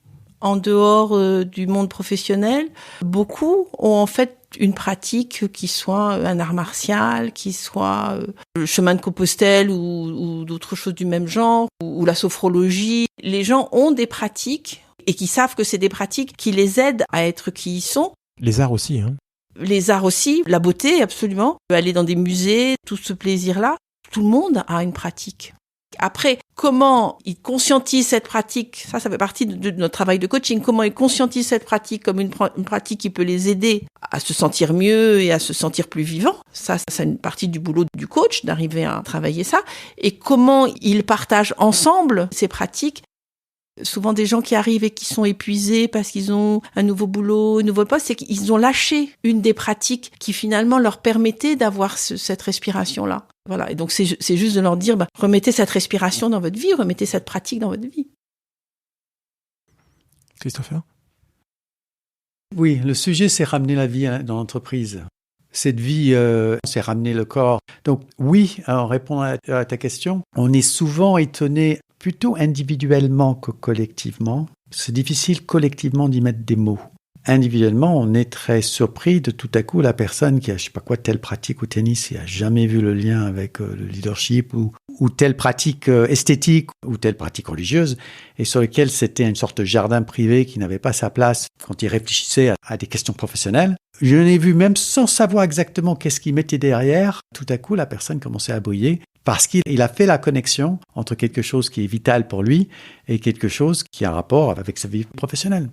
en dehors du monde professionnel, beaucoup ont en fait une pratique qui soit un art martial, qui soit le chemin de Compostelle ou d'autres choses du même genre, ou la sophrologie. Les gens ont des pratiques et qui savent que c'est des pratiques qui les aident à être qui ils sont. Les arts aussi, hein? Les arts aussi, la beauté, absolument. Aller dans des musées, tout ce plaisir-là. Tout le monde a une pratique. Après, comment ils conscientisent cette pratique, ça fait partie de notre travail de coaching, comment ils conscientisent cette pratique comme une pratique qui peut les aider à se sentir mieux et à se sentir plus vivants. Ça, c'est une partie du boulot du coach, d'arriver à travailler ça. Et comment ils partagent ensemble ces pratiques. Souvent des gens qui arrivent et qui sont épuisés parce qu'ils ont un nouveau boulot, un nouveau poste, c'est qu'ils ont lâché une des pratiques qui finalement leur permettait d'avoir cette respiration-là. Voilà. Et donc c'est juste de leur dire, remettez cette respiration dans votre vie, remettez cette pratique dans votre vie. Christopher? Oui, le sujet, c'est ramener la vie dans l'entreprise. Cette vie, c'est ramener le corps. Donc oui, en répondant à ta question, on est souvent étonné plutôt individuellement que collectivement. C'est difficile collectivement d'y mettre des mots. Individuellement, on est très surpris de tout à coup la personne qui a, je sais pas quoi, telle pratique au tennis, qui a jamais vu le lien avec le leadership ou telle pratique esthétique ou telle pratique religieuse et sur lequel c'était une sorte de jardin privé qui n'avait pas sa place quand il réfléchissait à des questions professionnelles. Je l'ai vu même sans savoir exactement qu'est-ce qu'il mettait derrière. Tout à coup, la personne commençait à briller parce qu'il a fait la connexion entre quelque chose qui est vital pour lui et quelque chose qui a un rapport avec sa vie professionnelle.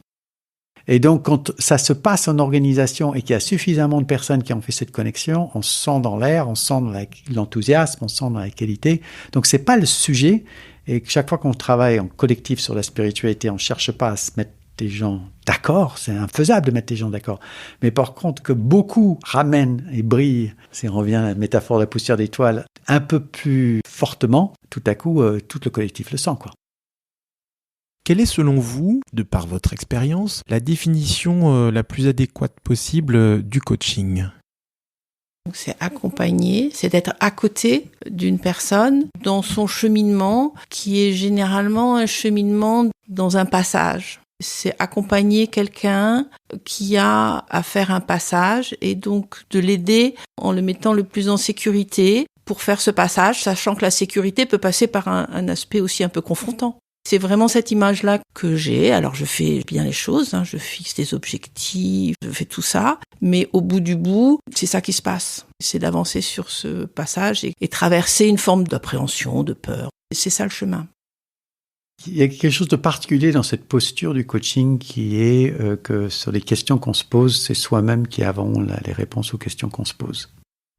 Et donc, quand ça se passe en organisation et qu'il y a suffisamment de personnes qui ont fait cette connexion, on se sent dans l'air, on se sent dans l'enthousiasme, on se sent dans la qualité. Donc, c'est pas le sujet. Et chaque fois qu'on travaille en collectif sur la spiritualité, on cherche pas à se mettre des gens d'accord. C'est infaisable de mettre des gens d'accord. Mais par contre, que beaucoup ramènent et brillent, si on revient à la métaphore de la poussière d'étoiles, un peu plus fortement, tout à coup, tout le collectif le sent, quoi. Quelle est selon vous, de par votre expérience, la définition la plus adéquate possible du coaching ? Donc c'est accompagner, c'est d'être à côté d'une personne dans son cheminement qui est généralement un cheminement dans un passage. C'est accompagner quelqu'un qui a à faire un passage et donc de l'aider en le mettant le plus en sécurité pour faire ce passage, sachant que la sécurité peut passer par un aspect aussi un peu confrontant. C'est vraiment cette image-là que j'ai. Alors, je fais bien les choses, je fixe des objectifs, je fais tout ça. Mais au bout du bout, c'est ça qui se passe. C'est d'avancer sur ce passage et traverser une forme d'appréhension, de peur. C'est ça le chemin. Il y a quelque chose de particulier dans cette posture du coaching qui est que sur les questions qu'on se pose, c'est soi-même qui avons les réponses aux questions qu'on se pose.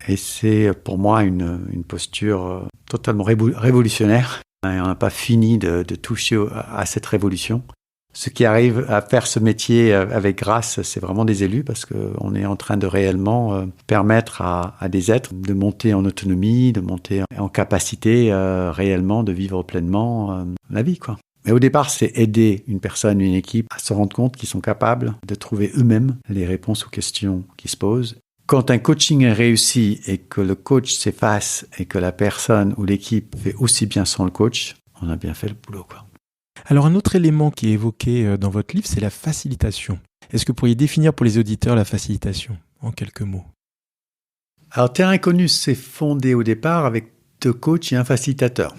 Et c'est pour moi une posture totalement révolutionnaire. Et on n'a pas fini de toucher à cette révolution. Ceux qui arrivent à faire ce métier avec grâce, c'est vraiment des élus parce qu'on est en train de réellement permettre à des êtres de monter en autonomie, de monter en capacité réellement de vivre pleinement la vie, quoi. Mais au départ, c'est aider une personne, une équipe à se rendre compte qu'ils sont capables de trouver eux-mêmes les réponses aux questions qui se posent. Quand un coaching est réussi et que le coach s'efface et que la personne ou l'équipe fait aussi bien sans le coach, on a bien fait le boulot, quoi. Alors un autre élément qui est évoqué dans votre livre, c'est la facilitation. Est-ce que vous pourriez définir pour les auditeurs la facilitation, en quelques mots ? Alors Terrain Inconnu s'est fondé au départ avec 2 coachs et un facilitateur.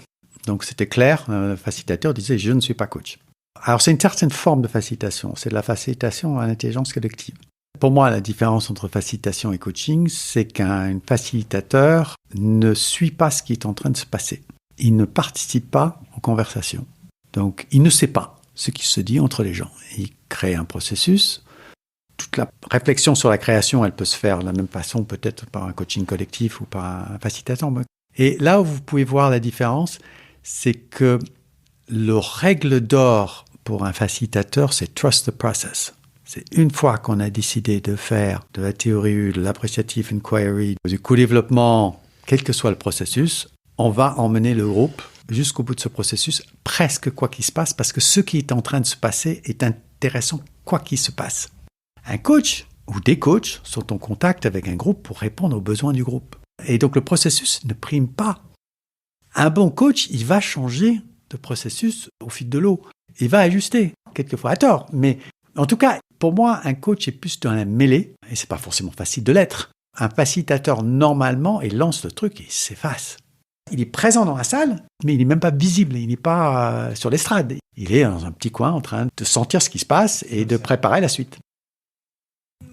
Donc c'était clair, le facilitateur disait « je ne suis pas coach ». Alors c'est une certaine forme de facilitation, c'est de la facilitation à l'intelligence collective. Pour moi, la différence entre facilitation et coaching, c'est qu'un facilitateur ne suit pas ce qui est en train de se passer. Il ne participe pas aux conversations. Donc, il ne sait pas ce qui se dit entre les gens. Il crée un processus. Toute la réflexion sur la création, elle peut se faire de la même façon, peut-être par un coaching collectif ou par un facilitateur. Et là où vous pouvez voir la différence, c'est que le règle d'or pour un facilitateur, c'est « trust the process ». C'est une fois qu'on a décidé de faire de la théorie U, de l'appreciative inquiry, du co-développement, quel que soit le processus, on va emmener le groupe jusqu'au bout de ce processus, presque quoi qu'il se passe, parce que ce qui est en train de se passer est intéressant quoi qu'il se passe. Un coach ou des coachs sont en contact avec un groupe pour répondre aux besoins du groupe. Et donc le processus ne prime pas. Un bon coach, il va changer de processus au fil de l'eau. Il va ajuster, quelquefois à tort. Mais en tout cas, pour moi, un coach est plus dans la mêlée, et c'est pas forcément facile de l'être. Un facilitateur, normalement, il lance le truc et il s'efface. Il est présent dans la salle, mais il n'est même pas visible, il n'est pas sur l'estrade. Il est dans un petit coin en train de sentir ce qui se passe et de préparer la suite.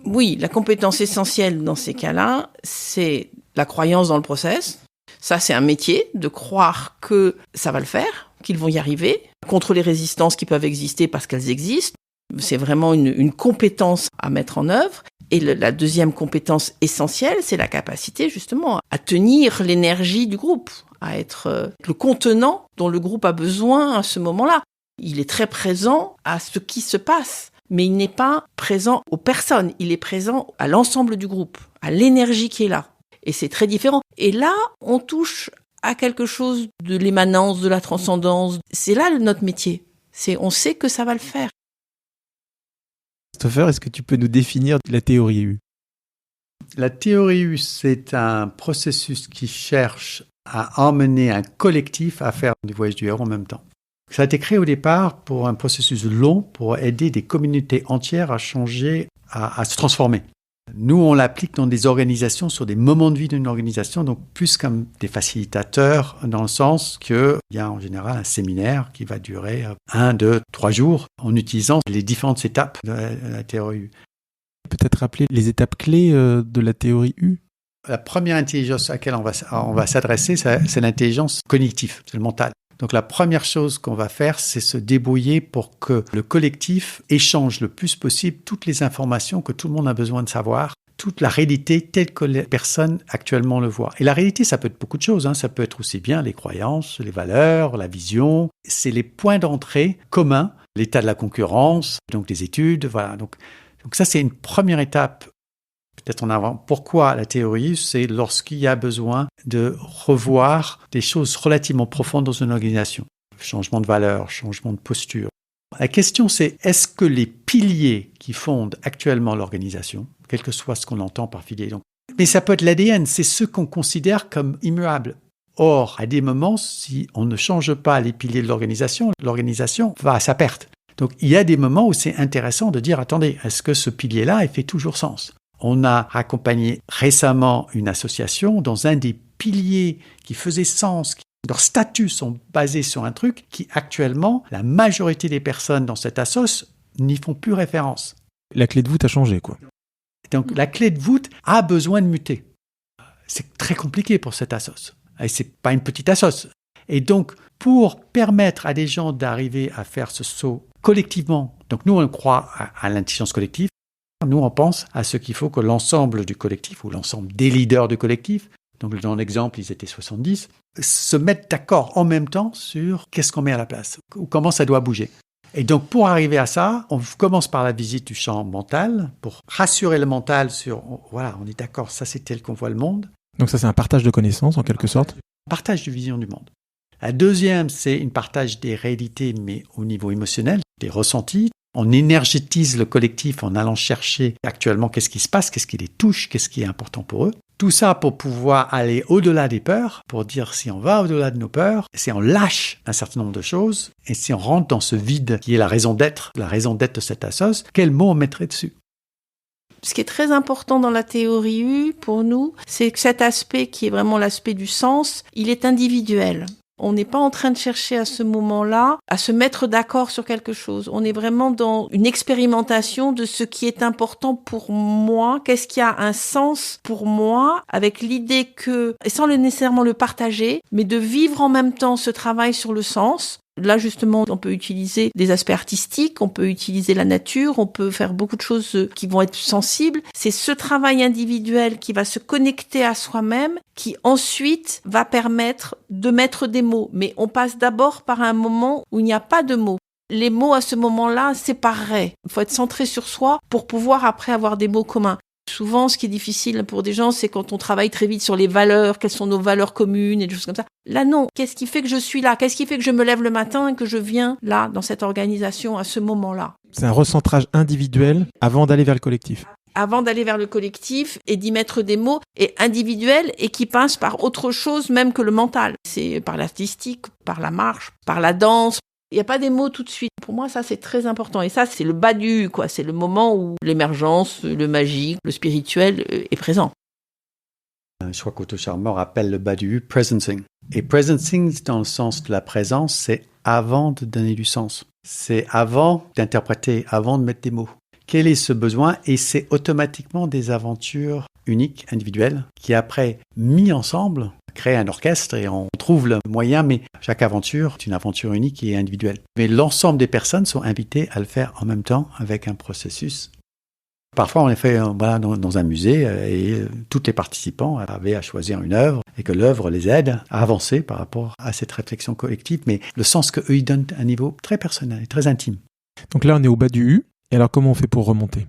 Oui, la compétence essentielle dans ces cas-là, c'est la croyance dans le process. Ça, c'est un métier, de croire que ça va le faire, qu'ils vont y arriver, contre les résistances qui peuvent exister parce qu'elles existent. C'est vraiment une compétence à mettre en œuvre. Et la deuxième compétence essentielle, c'est la capacité justement à tenir l'énergie du groupe, à être le contenant dont le groupe a besoin à ce moment-là. Il est très présent à ce qui se passe, mais il n'est pas présent aux personnes, il est présent à l'ensemble du groupe, à l'énergie qui est là. Et c'est très différent. Et là, on touche à quelque chose de l'émanence, de la transcendance. C'est là notre métier. On sait que ça va le faire. Christopher, est-ce que tu peux nous définir la théorie U ? La théorie U, c'est un processus qui cherche à emmener un collectif à faire du voyage du héros en même temps. Ça a été créé au départ pour un processus long, pour aider des communautés entières à changer, à se transformer. Nous, on l'applique dans des organisations, sur des moments de vie d'une organisation, donc plus comme des facilitateurs, dans le sens qu'il y a en général un séminaire qui va durer 1, 2, 3 jours, en utilisant les différentes étapes de la théorie U. Peut-être rappeler les étapes clés de la théorie U ? La première intelligence à laquelle on va s'adresser, c'est l'intelligence cognitive, c'est le mental. Donc la première chose qu'on va faire, c'est se débrouiller pour que le collectif échange le plus possible toutes les informations que tout le monde a besoin de savoir, toute la réalité telle que les personnes actuellement le voient. Et la réalité, ça peut être beaucoup de choses, ça peut être aussi bien les croyances, les valeurs, la vision. C'est les points d'entrée communs, l'état de la concurrence, donc des études, voilà. Donc ça, c'est une première étape. Peut-être en avant. Pourquoi la théorie ? C'est lorsqu'il y a besoin de revoir des choses relativement profondes dans une organisation. Changement de valeur, changement de posture. La question, c'est est-ce que les piliers qui fondent actuellement l'organisation, quel que soit ce qu'on entend par pilier, mais ça peut être l'ADN, c'est ce qu'on considère comme immuable. Or, à des moments, si on ne change pas les piliers de l'organisation va à sa perte. Donc, il y a des moments où c'est intéressant de dire, attendez, est-ce que ce pilier-là, il fait toujours sens ? On a accompagné récemment une association dans un des piliers qui faisait sens, Leurs statuts sont basés sur un truc qui, actuellement, la majorité des personnes dans cette assoce n'y font plus référence. La clé de voûte a changé, quoi. Donc, la clé de voûte a besoin de muter. C'est très compliqué pour cette assoce. Et c'est pas une petite assoce. Et donc, pour permettre à des gens d'arriver à faire ce saut collectivement, donc nous, on croit à l'intelligence collective. Nous, on pense à ce qu'il faut que l'ensemble du collectif, ou l'ensemble des leaders du collectif, donc dans l'exemple, ils étaient 70, se mettent d'accord en même temps sur qu'est-ce qu'on met à la place, ou comment ça doit bouger. Et donc, pour arriver à ça, on commence par la visite du champ mental, pour rassurer le mental sur, voilà, on est d'accord, ça c'est tel qu'on voit le monde. Donc ça, c'est un partage de connaissances, en quelque sorte. Partage de vision du monde. La deuxième, c'est un partage des réalités, mais au niveau émotionnel, des ressentis. On énergétise le collectif en allant chercher actuellement qu'est-ce qui se passe, qu'est-ce qui les touche, qu'est-ce qui est important pour eux. Tout ça pour pouvoir aller au-delà des peurs, pour dire si on va au-delà de nos peurs, si on lâche un certain nombre de choses, et si on rentre dans ce vide qui est la raison d'être de cette assoce, quel mot on mettrait dessus ? Ce qui est très important dans la théorie U, pour nous, c'est que cet aspect qui est vraiment l'aspect du sens, il est individuel. On n'est pas en train de chercher à ce moment-là à se mettre d'accord sur quelque chose. On est vraiment dans une expérimentation de ce qui est important pour moi, qu'est-ce qui a un sens pour moi, avec l'idée que, et sans nécessairement le partager, mais de vivre en même temps ce travail sur le sens. Là, justement, on peut utiliser des aspects artistiques, on peut utiliser la nature, on peut faire beaucoup de choses qui vont être sensibles. C'est ce travail individuel qui va se connecter à soi-même, qui ensuite va permettre de mettre des mots. Mais on passe d'abord par un moment où il n'y a pas de mots. Les mots, à ce moment-là, sépareraient. Il faut être centré sur soi pour pouvoir après avoir des mots communs. Souvent, ce qui est difficile pour des gens, c'est quand on travaille très vite sur les valeurs, quelles sont nos valeurs communes et des choses comme ça. Là, non. Qu'est-ce qui fait que je suis là ? Qu'est-ce qui fait que je me lève le matin et que je viens là, dans cette organisation, à ce moment-là ? C'est un recentrage individuel avant d'aller vers le collectif. Avant d'aller vers le collectif et d'y mettre des mots, et individuels, et qui passe par autre chose même que le mental. C'est par l'artistique, par la marche, par la danse. Il n'y a pas des mots tout de suite. Pour moi, ça, c'est très important. Et ça, c'est le bas du U, quoi. C'est le moment où l'émergence, le magique, le spirituel est présent. Je crois qu'Otto Scharmer appelle le bas du U presencing. Et presencing, dans le sens de la présence, c'est avant de donner du sens. C'est avant d'interpréter, avant de mettre des mots. Quel est ce besoin ? Et c'est automatiquement des aventures uniques, individuelles, qui après, mis ensemble, créent un orchestre et on trouve le moyen, mais chaque aventure est une aventure unique et individuelle. Mais l'ensemble des personnes sont invitées à le faire en même temps avec un processus. Parfois, on est fait dans un musée et tous les participants avaient à choisir une œuvre et que l'œuvre les aide à avancer par rapport à cette réflexion collective, mais le sens qu'eux, ils donnent à un niveau très personnel et très intime. Donc là, on est au bas du U. Et alors, comment on fait pour remonter ?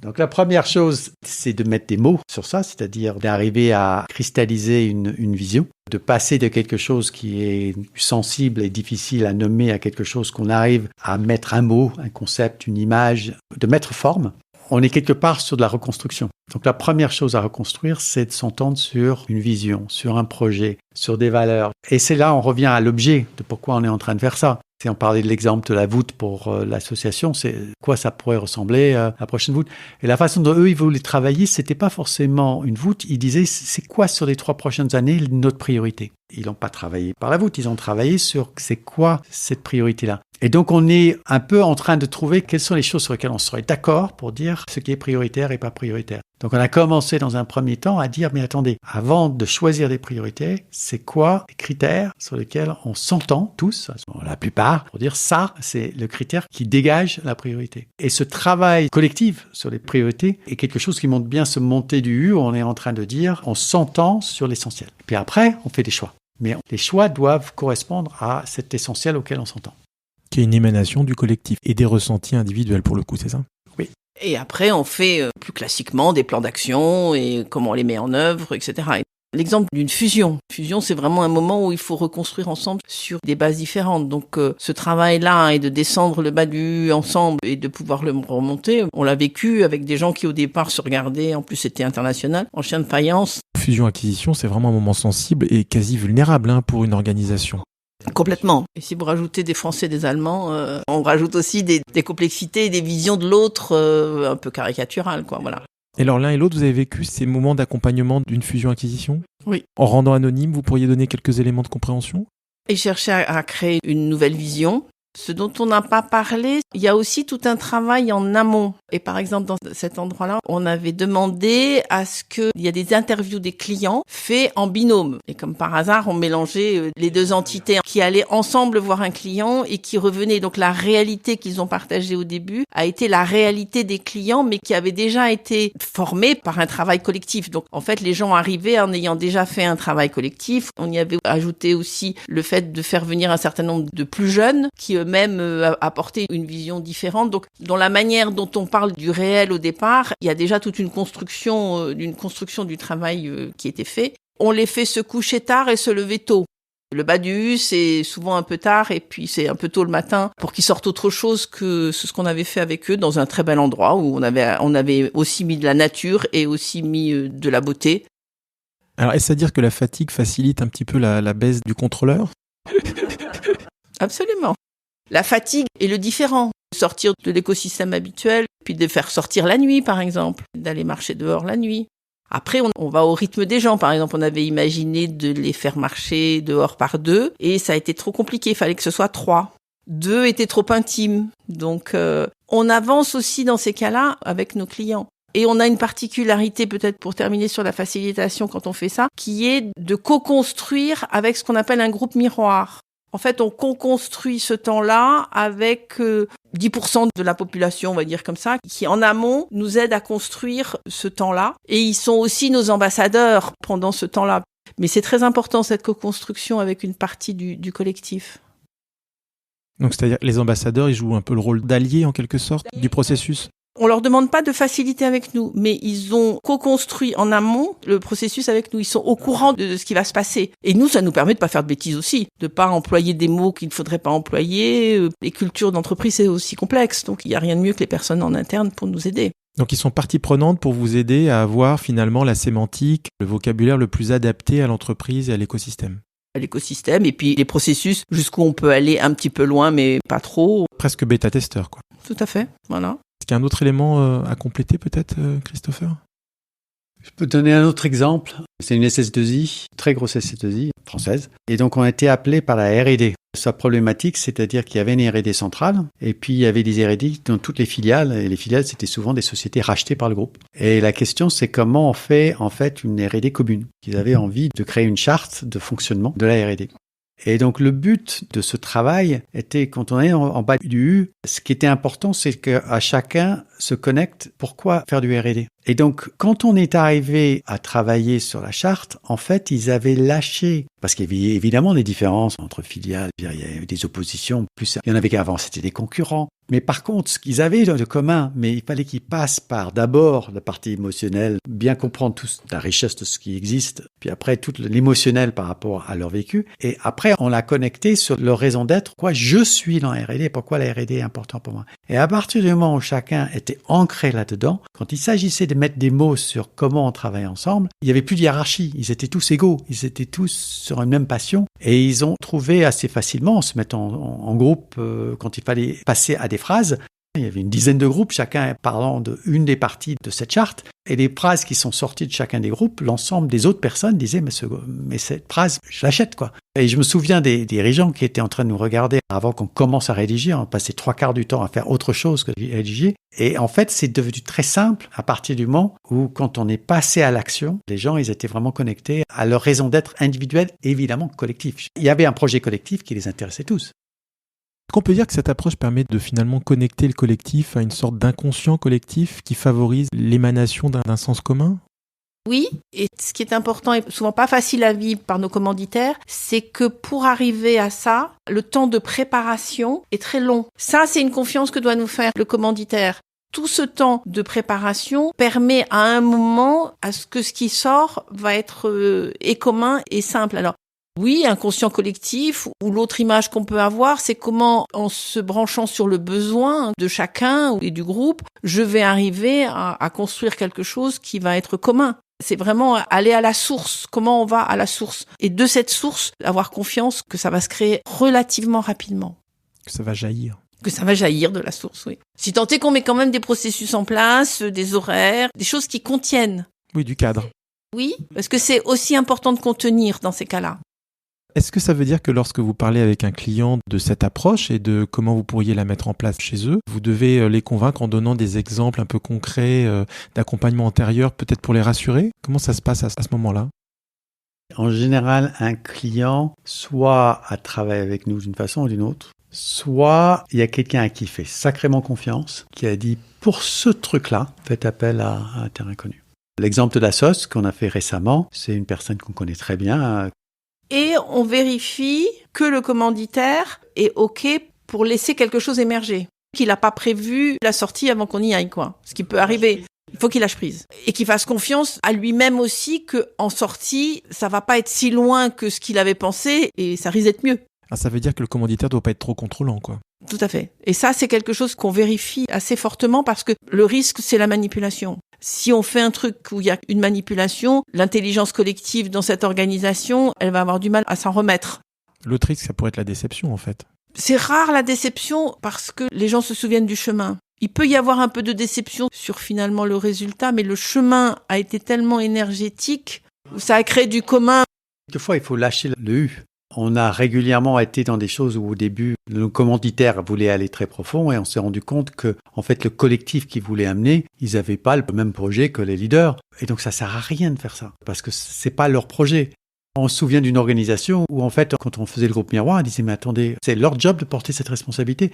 Donc la première chose, c'est de mettre des mots sur ça, c'est-à-dire d'arriver à cristalliser une vision, de passer de quelque chose qui est sensible et difficile à nommer à quelque chose qu'on arrive à mettre un mot, un concept, une image, de mettre forme. On est quelque part sur de la reconstruction. Donc la première chose à reconstruire, c'est de s'entendre sur une vision, sur un projet, sur des valeurs. Et c'est là on revient à l'objet de pourquoi on est en train de faire ça. Si on parlait de l'exemple de la voûte pour l'association, c'est quoi ça pourrait ressembler la prochaine voûte. Et la façon dont eux ils voulaient travailler, c'était pas forcément une voûte. Ils disaient c'est quoi sur les 3 prochaines années notre priorité. Ils n'ont pas travaillé par la voûte, ils ont travaillé sur c'est quoi cette priorité-là. Et donc on est un peu en train de trouver quelles sont les choses sur lesquelles on serait d'accord pour dire ce qui est prioritaire et pas prioritaire. Donc on a commencé dans un premier temps à dire mais attendez, avant de choisir des priorités, c'est quoi les critères sur lesquels on s'entend tous, la plupart, pour dire ça, c'est le critère qui dégage la priorité. Et ce travail collectif sur les priorités est quelque chose qui montre bien ce montée du U où on est en train de dire on s'entend sur l'essentiel. Puis après, on fait des choix. Mais les choix doivent correspondre à cet essentiel auquel on s'entend. Qui est une émanation du collectif et des ressentis individuels pour le coup, c'est ça ? Oui. Et après, on fait plus classiquement des plans d'action et comment on les met en œuvre, etc. Et l'exemple d'une fusion. Fusion, c'est vraiment un moment où il faut reconstruire ensemble sur des bases différentes. Donc, ce travail-là et de descendre le bas du U ensemble et de pouvoir le remonter, on l'a vécu avec des gens qui au départ se regardaient, en plus c'était international, en chien de faïence. Fusion-acquisition, c'est vraiment un moment sensible et quasi vulnérable pour une organisation. Complètement. Et si vous rajoutez des Français, des Allemands, on rajoute aussi des complexités et des visions de l'autre un peu caricaturales, quoi. Voilà. Et alors, l'un et l'autre, vous avez vécu ces moments d'accompagnement d'une fusion-acquisition ? Oui. En rendant anonyme, vous pourriez donner quelques éléments de compréhension ? Et chercher à créer une nouvelle vision. Ce dont on n'a pas parlé, il y a aussi tout un travail en amont. Et par exemple, dans cet endroit-là, on avait demandé à ce qu'il y ait des interviews des clients faits en binôme. Et comme par hasard, on mélangeait les deux entités qui allaient ensemble voir un client et qui revenaient. Donc la réalité qu'ils ont partagée au début a été la réalité des clients, mais qui avait déjà été formée par un travail collectif. Donc en fait, les gens arrivaient en ayant déjà fait un travail collectif. On y avait ajouté aussi le fait de faire venir un certain nombre de plus jeunes qui eux-mêmes apportaient une vision différente. Donc dans la manière dont on parle du réel au départ, il y a déjà toute une construction du travail qui était fait. On les fait se coucher tard et se lever tôt. Le bas du U, c'est souvent un peu tard et puis c'est un peu tôt le matin pour qu'ils sortent autre chose que ce qu'on avait fait avec eux dans un très bel endroit où on avait aussi mis de la nature et aussi mis de la beauté. Alors, est-ce à dire que la fatigue facilite un petit peu la baisse du contrôleur ? Absolument. La fatigue est le différent. Sortir de l'écosystème habituel, puis de faire sortir la nuit, par exemple, d'aller marcher dehors la nuit. Après, on va au rythme des gens. Par exemple, on avait imaginé de les faire marcher dehors par 2, et ça a été trop compliqué. Il fallait que ce soit 3. 2 était trop intime. Donc, on avance aussi dans ces cas-là avec nos clients. Et on a une particularité, peut-être pour terminer sur la facilitation quand on fait ça, qui est de co-construire avec ce qu'on appelle un groupe miroir. En fait, on co-construit ce temps-là avec 10% de la population, on va dire comme ça, qui en amont nous aide à construire ce temps-là. Et ils sont aussi nos ambassadeurs pendant ce temps-là. Mais c'est très important, cette co-construction avec une partie du collectif. Donc, c'est-à-dire les ambassadeurs, ils jouent un peu le rôle d'alliés, en quelque sorte, du processus ? On leur demande pas de faciliter avec nous, mais ils ont co-construit en amont le processus avec nous. Ils sont au courant de ce qui va se passer. Et nous, ça nous permet de pas faire de bêtises aussi, de pas employer des mots qu'il ne faudrait pas employer. Les cultures d'entreprise, c'est aussi complexe. Donc, il y a rien de mieux que les personnes en interne pour nous aider. Donc, ils sont partie prenante pour vous aider à avoir finalement la sémantique, le vocabulaire le plus adapté à l'entreprise et à l'écosystème. L'écosystème et puis les processus jusqu'où on peut aller un petit peu loin, mais pas trop. Presque bêta-testeur, quoi. Tout à fait, voilà. Est-ce qu'il y a un autre élément à compléter peut-être, Christopher ? Je peux donner un autre exemple. C'est une SS2I, très grosse SS2I française. Et donc, on a été appelé par la R&D. Sa problématique, c'est-à-dire qu'il y avait une R&D centrale, et puis il y avait des R&D dans toutes les filiales, et les filiales, c'était souvent des sociétés rachetées par le groupe. Et la question, c'est comment on fait, en fait, une R&D commune. Ils avaient envie de créer une charte de fonctionnement de la R&D. Et donc, le but de ce travail était, quand on est en bas du U, ce qui était important, c'est qu'à chacun se connecte. Pourquoi faire du R&D ? Et donc, quand on est arrivé à travailler sur la charte, en fait, ils avaient lâché, parce qu'il y avait évidemment des différences entre filiales, il y avait des oppositions, plus il y en avait qu'avant, c'était des concurrents. Mais par contre, ce qu'ils avaient de commun, mais il fallait qu'ils passent par d'abord la partie émotionnelle, bien comprendre toute la richesse de ce qui existe, puis après tout l'émotionnel par rapport à leur vécu, et après on l'a connecté sur leur raison d'être, pourquoi je suis dans la R&D, pourquoi la R&D est important pour moi. Et à partir du moment où chacun était ancré là-dedans, quand il s'agissait de mettre des mots sur comment on travaille ensemble, il n'y avait plus de hiérarchie, ils étaient tous égaux, ils étaient tous sur une même passion, et ils ont trouvé assez facilement, en se mettant en groupe, quand il fallait passer à des phrases. Il y avait une dizaine de groupes, chacun parlant d'une des parties de cette charte. Et les phrases qui sont sorties de chacun des groupes, l'ensemble des autres personnes disaient mais cette phrase, je l'achète, quoi. Et je me souviens des dirigeants qui étaient en train de nous regarder avant qu'on commence à rédiger. On passait 3/4 du temps à faire autre chose que de rédiger. Et en fait, c'est devenu très simple à partir du moment où, quand on est passé à l'action, les gens, ils étaient vraiment connectés à leur raison d'être individuelle et évidemment collective. Il y avait un projet collectif qui les intéressait tous. Est-ce qu'on peut dire que cette approche permet de finalement connecter le collectif à une sorte d'inconscient collectif qui favorise l'émanation d'un sens commun ? Oui, et ce qui est important et souvent pas facile à vivre par nos commanditaires, c'est que pour arriver à ça, le temps de préparation est très long. Ça, c'est une confiance que doit nous faire le commanditaire. Tout ce temps de préparation permet à un moment à ce que ce qui sort va être et commun et simple. Alors, oui, inconscient collectif, ou l'autre image qu'on peut avoir, c'est comment, en se branchant sur le besoin de chacun et du groupe, je vais arriver à construire quelque chose qui va être commun. C'est vraiment aller à la source. Comment on va à la source ? Et de cette source, avoir confiance que ça va se créer relativement rapidement. Que ça va jaillir. Que ça va jaillir de la source, oui. Si tant est qu'on met quand même des processus en place, des horaires, des choses qui contiennent. Oui, du cadre. Oui, parce que c'est aussi important de contenir dans ces cas-là. Est-ce que ça veut dire que lorsque vous parlez avec un client de cette approche et de comment vous pourriez la mettre en place chez eux, vous devez les convaincre en donnant des exemples un peu concrets d'accompagnement antérieur, peut-être pour les rassurer? Comment ça se passe à ce moment-là? En général, un client, soit a travaillé avec nous d'une façon ou d'une autre, soit il y a quelqu'un à qui il fait sacrément confiance, qui a dit pour ce truc-là, faites appel à un terrain connu. L'exemple de la sauce qu'on a fait récemment, c'est une personne qu'on connaît très bien. Et on vérifie que le commanditaire est OK pour laisser quelque chose émerger. Qu'il n'a pas prévu la sortie avant qu'on y aille, quoi. Ce qui peut arriver. Il faut qu'il lâche prise. Et qu'il fasse confiance à lui-même aussi qu'en sortie, ça va pas être si loin que ce qu'il avait pensé et ça risque d'être mieux. Ah, ça veut dire que le commanditaire doit pas être trop contrôlant, quoi. Tout à fait. Et ça, c'est quelque chose qu'on vérifie assez fortement parce que le risque, c'est la manipulation. Si on fait un truc où il y a une manipulation, l'intelligence collective dans cette organisation, elle va avoir du mal à s'en remettre. L'autre risque, ça pourrait être la déception, en fait. C'est rare la déception parce que les gens se souviennent du chemin. Il peut y avoir un peu de déception sur finalement le résultat, mais le chemin a été tellement énergétique, ça a créé du commun. Quelquefois, il faut lâcher le U. On a régulièrement été dans des choses où au début, le commanditaire voulait aller très profond et on s'est rendu compte que, en fait, le collectif qu'ils voulaient amener, ils n'avaient pas le même projet que les leaders. Et donc, ça sert à rien de faire ça parce que c'est pas leur projet. On se souvient d'une organisation où, en fait, quand on faisait le groupe Miroir, on disait, mais attendez, c'est leur job de porter cette responsabilité.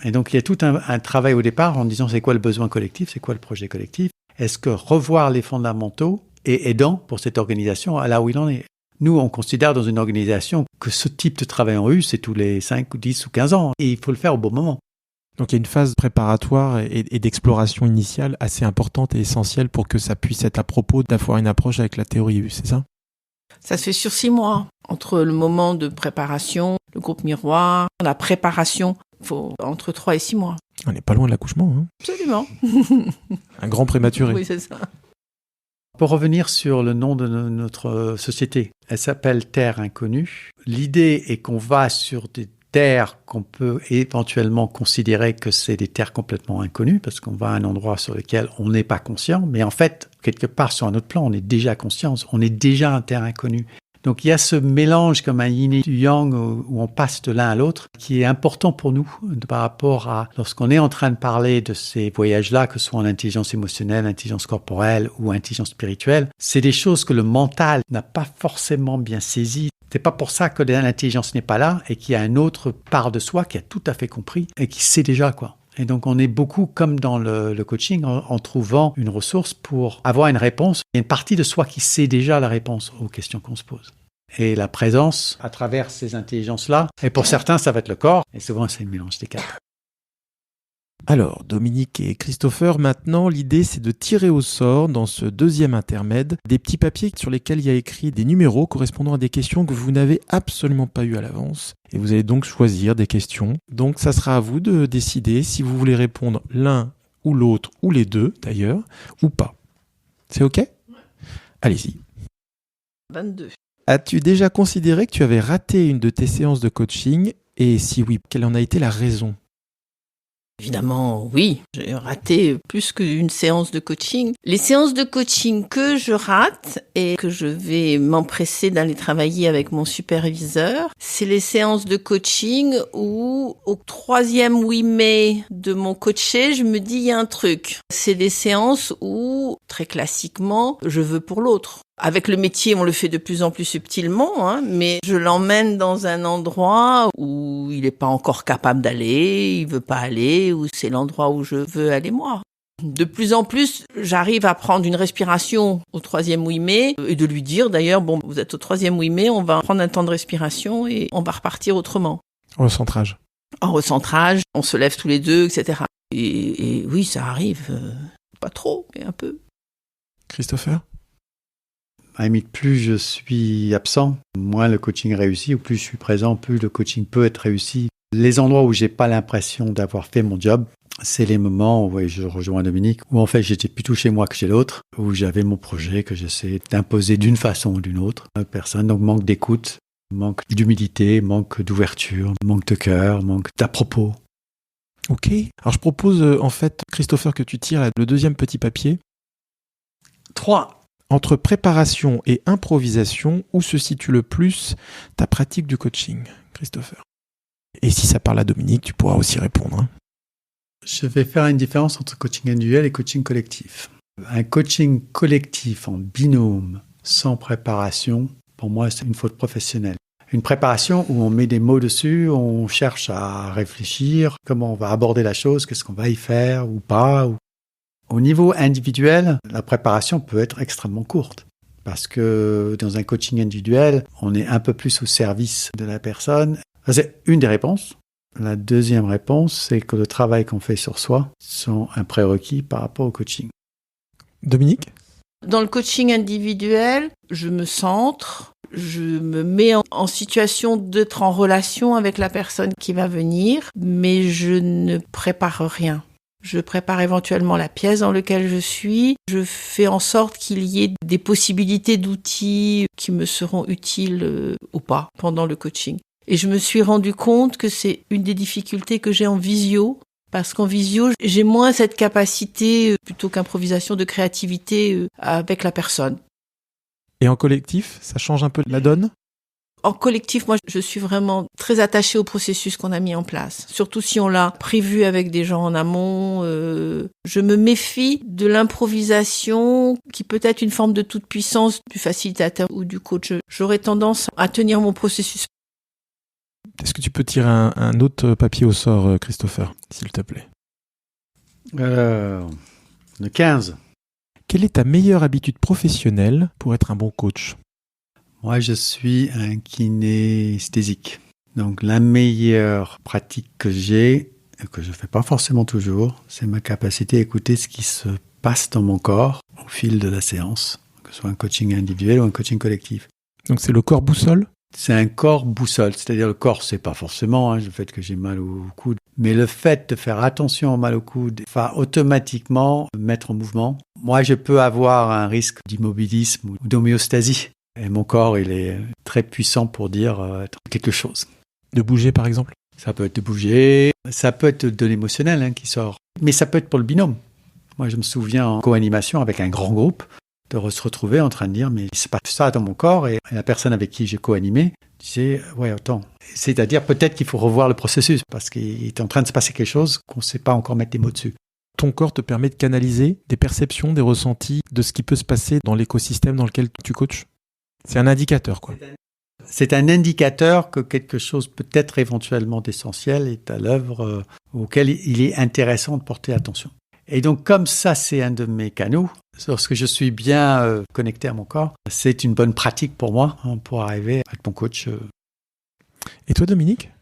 Et donc, il y a tout un travail au départ en disant, c'est quoi le besoin collectif, c'est quoi le projet collectif? Est-ce que revoir les fondamentaux est aidant pour cette organisation à là où il en est? Nous, on considère dans une organisation que ce type de travail en U, c'est tous les 5 ou 10 ou 15 ans. Et il faut le faire au bon moment. Donc il y a une phase préparatoire et d'exploration initiale assez importante et essentielle pour que ça puisse être à propos d'avoir une approche avec la théorie U, c'est ça? Ça se fait sur 6 mois. Entre le moment de préparation, le groupe Miroir, la préparation, il faut entre 3 et 6 mois. On n'est pas loin de l'accouchement, hein? Absolument. Un grand prématuré. Oui, c'est ça. Pour revenir sur le nom de notre société, elle s'appelle Terre Inconnue. L'idée est qu'on va sur des terres qu'on peut éventuellement considérer que c'est des terres complètement inconnues, parce qu'on va à un endroit sur lequel on n'est pas conscient, mais en fait, quelque part sur un autre plan, on est déjà conscient, on est déjà un terre inconnu. Donc il y a ce mélange comme un yin et du yang où on passe de l'un à l'autre qui est important pour nous par rapport à lorsqu'on est en train de parler de ces voyages-là, que ce soit en intelligence émotionnelle, intelligence corporelle ou intelligence spirituelle. C'est des choses que le mental n'a pas forcément bien saisies. C'est pas pour ça que l'intelligence n'est pas là et qu'il y a une autre part de soi qui a tout à fait compris et qui sait déjà quoi. Et donc, on est beaucoup comme dans le coaching en trouvant une ressource pour avoir une réponse. Il y a une partie de soi qui sait déjà la réponse aux questions qu'on se pose. Et la présence à travers ces intelligences-là, et pour certains, ça va être le corps, et souvent, c'est le mélange des quatre. Alors, Dominique et Christopher, maintenant, l'idée, c'est de tirer au sort, dans ce deuxième intermède, des petits papiers sur lesquels il y a écrit des numéros correspondant à des questions que vous n'avez absolument pas eues à l'avance. Et vous allez donc choisir des questions. Donc, ça sera à vous de décider si vous voulez répondre l'un ou l'autre, ou les deux, d'ailleurs, ou pas. C'est OK ? Allez-y. 22. As-tu déjà considéré que tu avais raté une de tes séances de coaching ? Et si oui, quelle en a été la raison ? Évidemment, oui. J'ai raté plus qu'une séance de coaching. Les séances de coaching que je rate et que je vais m'empresser d'aller travailler avec mon superviseur, c'est les séances de coaching où, au 3e oui mais de mon coaché, je me dis il y a un truc. C'est des séances où, très classiquement, je veux pour l'autre. Avec le métier, on le fait de plus en plus subtilement, mais je l'emmène dans un endroit où il n'est pas encore capable d'aller, il veut pas aller, ou c'est l'endroit où je veux aller moi. De plus en plus, j'arrive à prendre une respiration au 3e oui mais, et de lui dire d'ailleurs, bon, vous êtes au 3e oui mais, on va prendre un temps de respiration et on va repartir autrement. Recentrage. En recentrage, on se lève tous les deux, etc. Et oui, ça arrive, pas trop, mais un peu. Christopher ? À la limite, plus je suis absent, moins le coaching réussit, ou plus je suis présent, plus le coaching peut être réussi. Les endroits où j'ai pas l'impression d'avoir fait mon job, c'est les moments où je rejoins Dominique, où en fait j'étais plutôt chez moi que chez l'autre, où j'avais mon projet que j'essayais d'imposer d'une façon ou d'une autre à personne. Donc manque d'écoute, manque d'humilité, manque d'ouverture, manque de cœur, manque d'à-propos. Ok. Alors je propose en fait, Christopher, que tu tires le deuxième petit papier. 3. Entre préparation et improvisation, où se situe le plus ta pratique du coaching, Christopher? Et si ça parle à Dominique, tu pourras aussi répondre. Hein. Je vais faire une différence entre coaching individuel et coaching collectif. Un coaching collectif en binôme, sans préparation, pour moi, c'est une faute professionnelle. Une préparation où on met des mots dessus, on cherche à réfléchir, comment on va aborder la chose, qu'est-ce qu'on va y faire ou pas. Au niveau individuel, la préparation peut être extrêmement courte. Parce que dans un coaching individuel, on est un peu plus au service de la personne. C'est une des réponses. La deuxième réponse, c'est que le travail qu'on fait sur soi sont un prérequis par rapport au coaching. Dominique? Dans le coaching individuel, je me centre, je me mets en situation d'être en relation avec la personne qui va venir, mais je ne prépare rien. Je prépare éventuellement la pièce dans laquelle je suis. Je fais en sorte qu'il y ait des possibilités d'outils qui me seront utiles ou pas pendant le coaching. Et je me suis rendu compte que c'est une des difficultés que j'ai en visio, parce qu'en visio, j'ai moins cette capacité, plutôt qu'improvisation, de créativité avec la personne. Et en collectif, ça change un peu la donne? En collectif, moi, je suis vraiment très attachée au processus qu'on a mis en place. Surtout si on l'a prévu avec des gens en amont. Je me méfie de l'improvisation qui peut être une forme de toute puissance du facilitateur ou du coach. J'aurais tendance à tenir mon processus. Est-ce que tu peux tirer un autre papier au sort, Christopher, s'il te plaît? Le 15. Quelle est ta meilleure habitude professionnelle pour être un bon coach? Moi, je suis un kinesthésique. Donc, la meilleure pratique que j'ai, et que je ne fais pas forcément toujours, c'est ma capacité à écouter ce qui se passe dans mon corps au fil de la séance, que ce soit un coaching individuel ou un coaching collectif. Donc, c'est le corps boussole? C'est un corps boussole, c'est-à-dire le corps, c'est pas forcément le fait que j'ai mal au coude, mais le fait de faire attention au mal au coude va automatiquement me mettre en mouvement. Moi, je peux avoir un risque d'immobilisme ou d'homéostasie. Et mon corps, il est très puissant pour dire quelque chose. De bouger, par exemple? Ça peut être de bouger, ça peut être de l'émotionnel qui sort. Mais ça peut être pour le binôme. Moi, je me souviens en co-animation avec un grand groupe, de se retrouver en train de dire « mais c'est pas ça dans mon corps ». Et la personne avec qui j'ai co-animé disait « ouais, attends ». C'est-à-dire peut-être qu'il faut revoir le processus parce qu'il est en train de se passer quelque chose qu'on ne sait pas encore mettre des mots dessus. Ton corps te permet de canaliser des perceptions, des ressentis de ce qui peut se passer dans l'écosystème dans lequel tu coaches? C'est un indicateur, quoi. C'est un indicateur que quelque chose peut-être éventuellement d'essentiel est à l'œuvre auquel il est intéressant de porter attention. Et donc, comme ça, c'est un de mes canaux, lorsque je suis bien connecté à mon corps, c'est une bonne pratique pour moi pour arriver à être mon coach. Et toi, Dominique?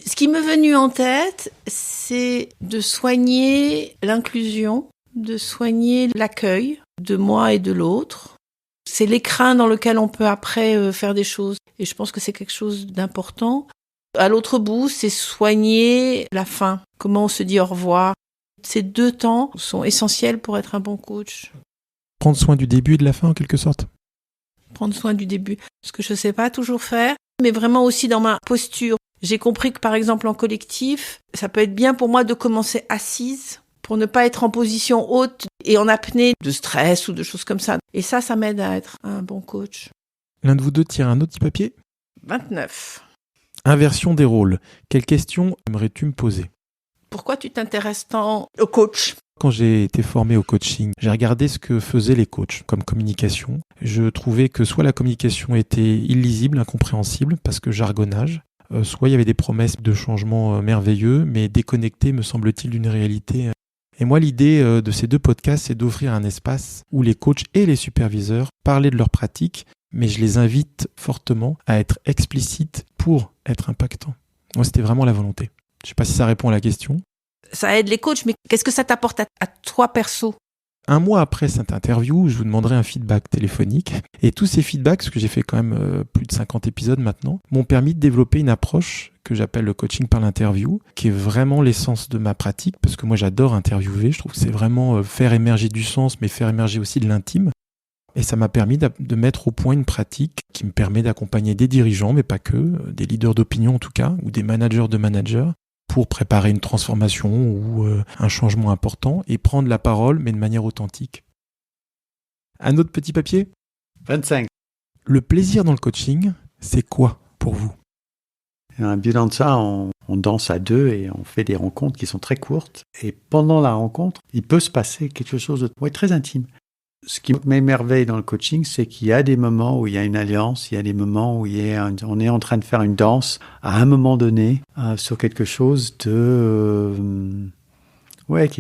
Ce qui m'est venu en tête, c'est de soigner l'inclusion, de soigner l'accueil de moi et de l'autre. C'est l'écrin dans lequel on peut après faire des choses. Et je pense que c'est quelque chose d'important. À l'autre bout, c'est soigner la fin. Comment on se dit au revoir. Ces deux temps sont essentiels pour être un bon coach. Prendre soin du début et de la fin, en quelque sorte. Prendre soin du début. Ce que je ne sais pas toujours faire, mais vraiment aussi dans ma posture. J'ai compris que, par exemple, en collectif, ça peut être bien pour moi de commencer assise pour ne pas être en position haute et en apnée de stress ou de choses comme ça. Et ça m'aide à être un bon coach. L'un de vous deux tire un autre petit papier? 29. Inversion des rôles. Quelle question aimerais-tu me poser? Pourquoi tu t'intéresses tant au coach? Quand j'ai été formé au coaching, j'ai regardé ce que faisaient les coachs comme communication. Je trouvais que soit la communication était illisible, incompréhensible, parce que jargonnage, soit il y avait des promesses de changement merveilleux, mais déconnectées, me semble-t-il, d'une réalité. Et moi, l'idée de ces deux podcasts, c'est d'offrir un espace où les coachs et les superviseurs parlaient de leurs pratiques, mais je les invite fortement à être explicites pour être impactants. Moi, c'était vraiment la volonté. Je ne sais pas si ça répond à la question. Ça aide les coachs, mais qu'est-ce que ça t'apporte à toi perso? Un mois après cette interview, je vous demanderai un feedback téléphonique. Et tous ces feedbacks, parce que j'ai fait quand même plus de 50 épisodes maintenant, m'ont permis de développer une approche que j'appelle le coaching par l'interview, qui est vraiment l'essence de ma pratique, parce que moi j'adore interviewer. Je trouve que c'est vraiment faire émerger du sens, mais faire émerger aussi de l'intime. Et ça m'a permis de mettre au point une pratique qui me permet d'accompagner des dirigeants, mais pas que, des leaders d'opinion en tout cas, ou des managers de managers, pour préparer une transformation ou un changement important et prendre la parole, mais de manière authentique. Un autre petit papier ? 25. Le plaisir dans le coaching, c'est quoi pour vous ? Un biodanza, on danse à deux et on fait des rencontres qui sont très courtes. Et pendant la rencontre, il peut se passer quelque chose de très intime. Ce qui m'émerveille dans le coaching, c'est qu'il y a des moments où il y a une alliance, il y a des moments où on est en train de faire une danse à un moment donné sur quelque chose qui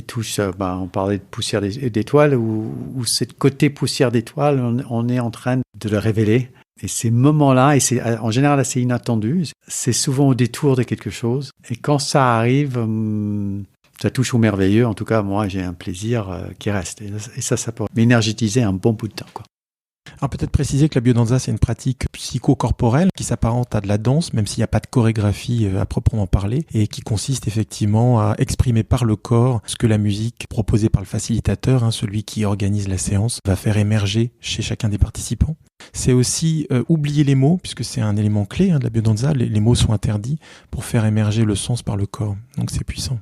touche. On parlait de poussière d'étoiles, où cette côté poussière d'étoiles, on est en train de le révéler. Et ces moments-là, et c'est en général assez inattendu, c'est souvent au détour de quelque chose. Et quand ça arrive, ça touche au merveilleux. En tout cas, moi, j'ai un plaisir qui reste. Et ça peut m'énergétiser un bon bout de temps, quoi. Alors peut-être préciser que la biodanza, c'est une pratique psychocorporelle qui s'apparente à de la danse, même s'il n'y a pas de chorégraphie à proprement parler, et qui consiste effectivement à exprimer par le corps ce que la musique proposée par le facilitateur, celui qui organise la séance, va faire émerger chez chacun des participants. C'est aussi oublier les mots, puisque c'est un élément clé de la biodanza. Les mots sont interdits pour faire émerger le sens par le corps. Donc c'est puissant.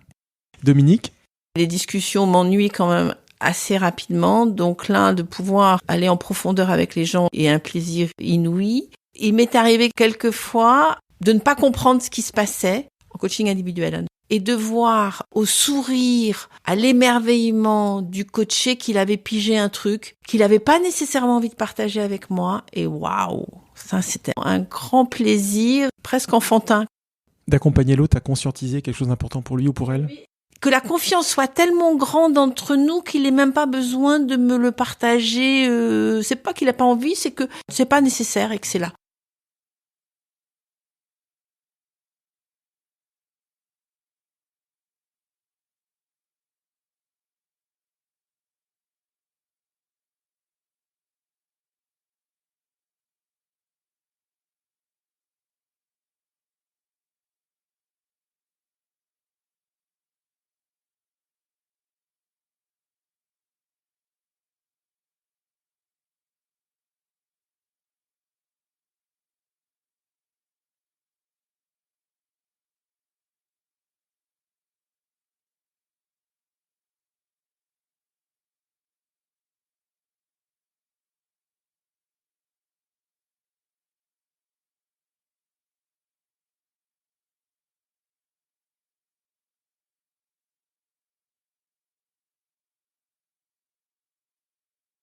Dominique ? Les discussions m'ennuient quand même assez rapidement, donc là, de pouvoir aller en profondeur avec les gens est un plaisir inouï. Il m'est arrivé quelquefois de ne pas comprendre ce qui se passait en coaching individuel et de voir au sourire, à l'émerveillement du coaché qu'il avait pigé un truc qu'il n'avait pas nécessairement envie de partager avec moi, et waouh, ça c'était un grand plaisir, presque enfantin. D'accompagner l'autre à conscientiser quelque chose d'important pour lui ou pour elle ? Que la confiance soit tellement grande entre nous qu'il n'ait même pas besoin de me le partager. C'est pas qu'il n'a pas envie, c'est que c'est pas nécessaire et que c'est là.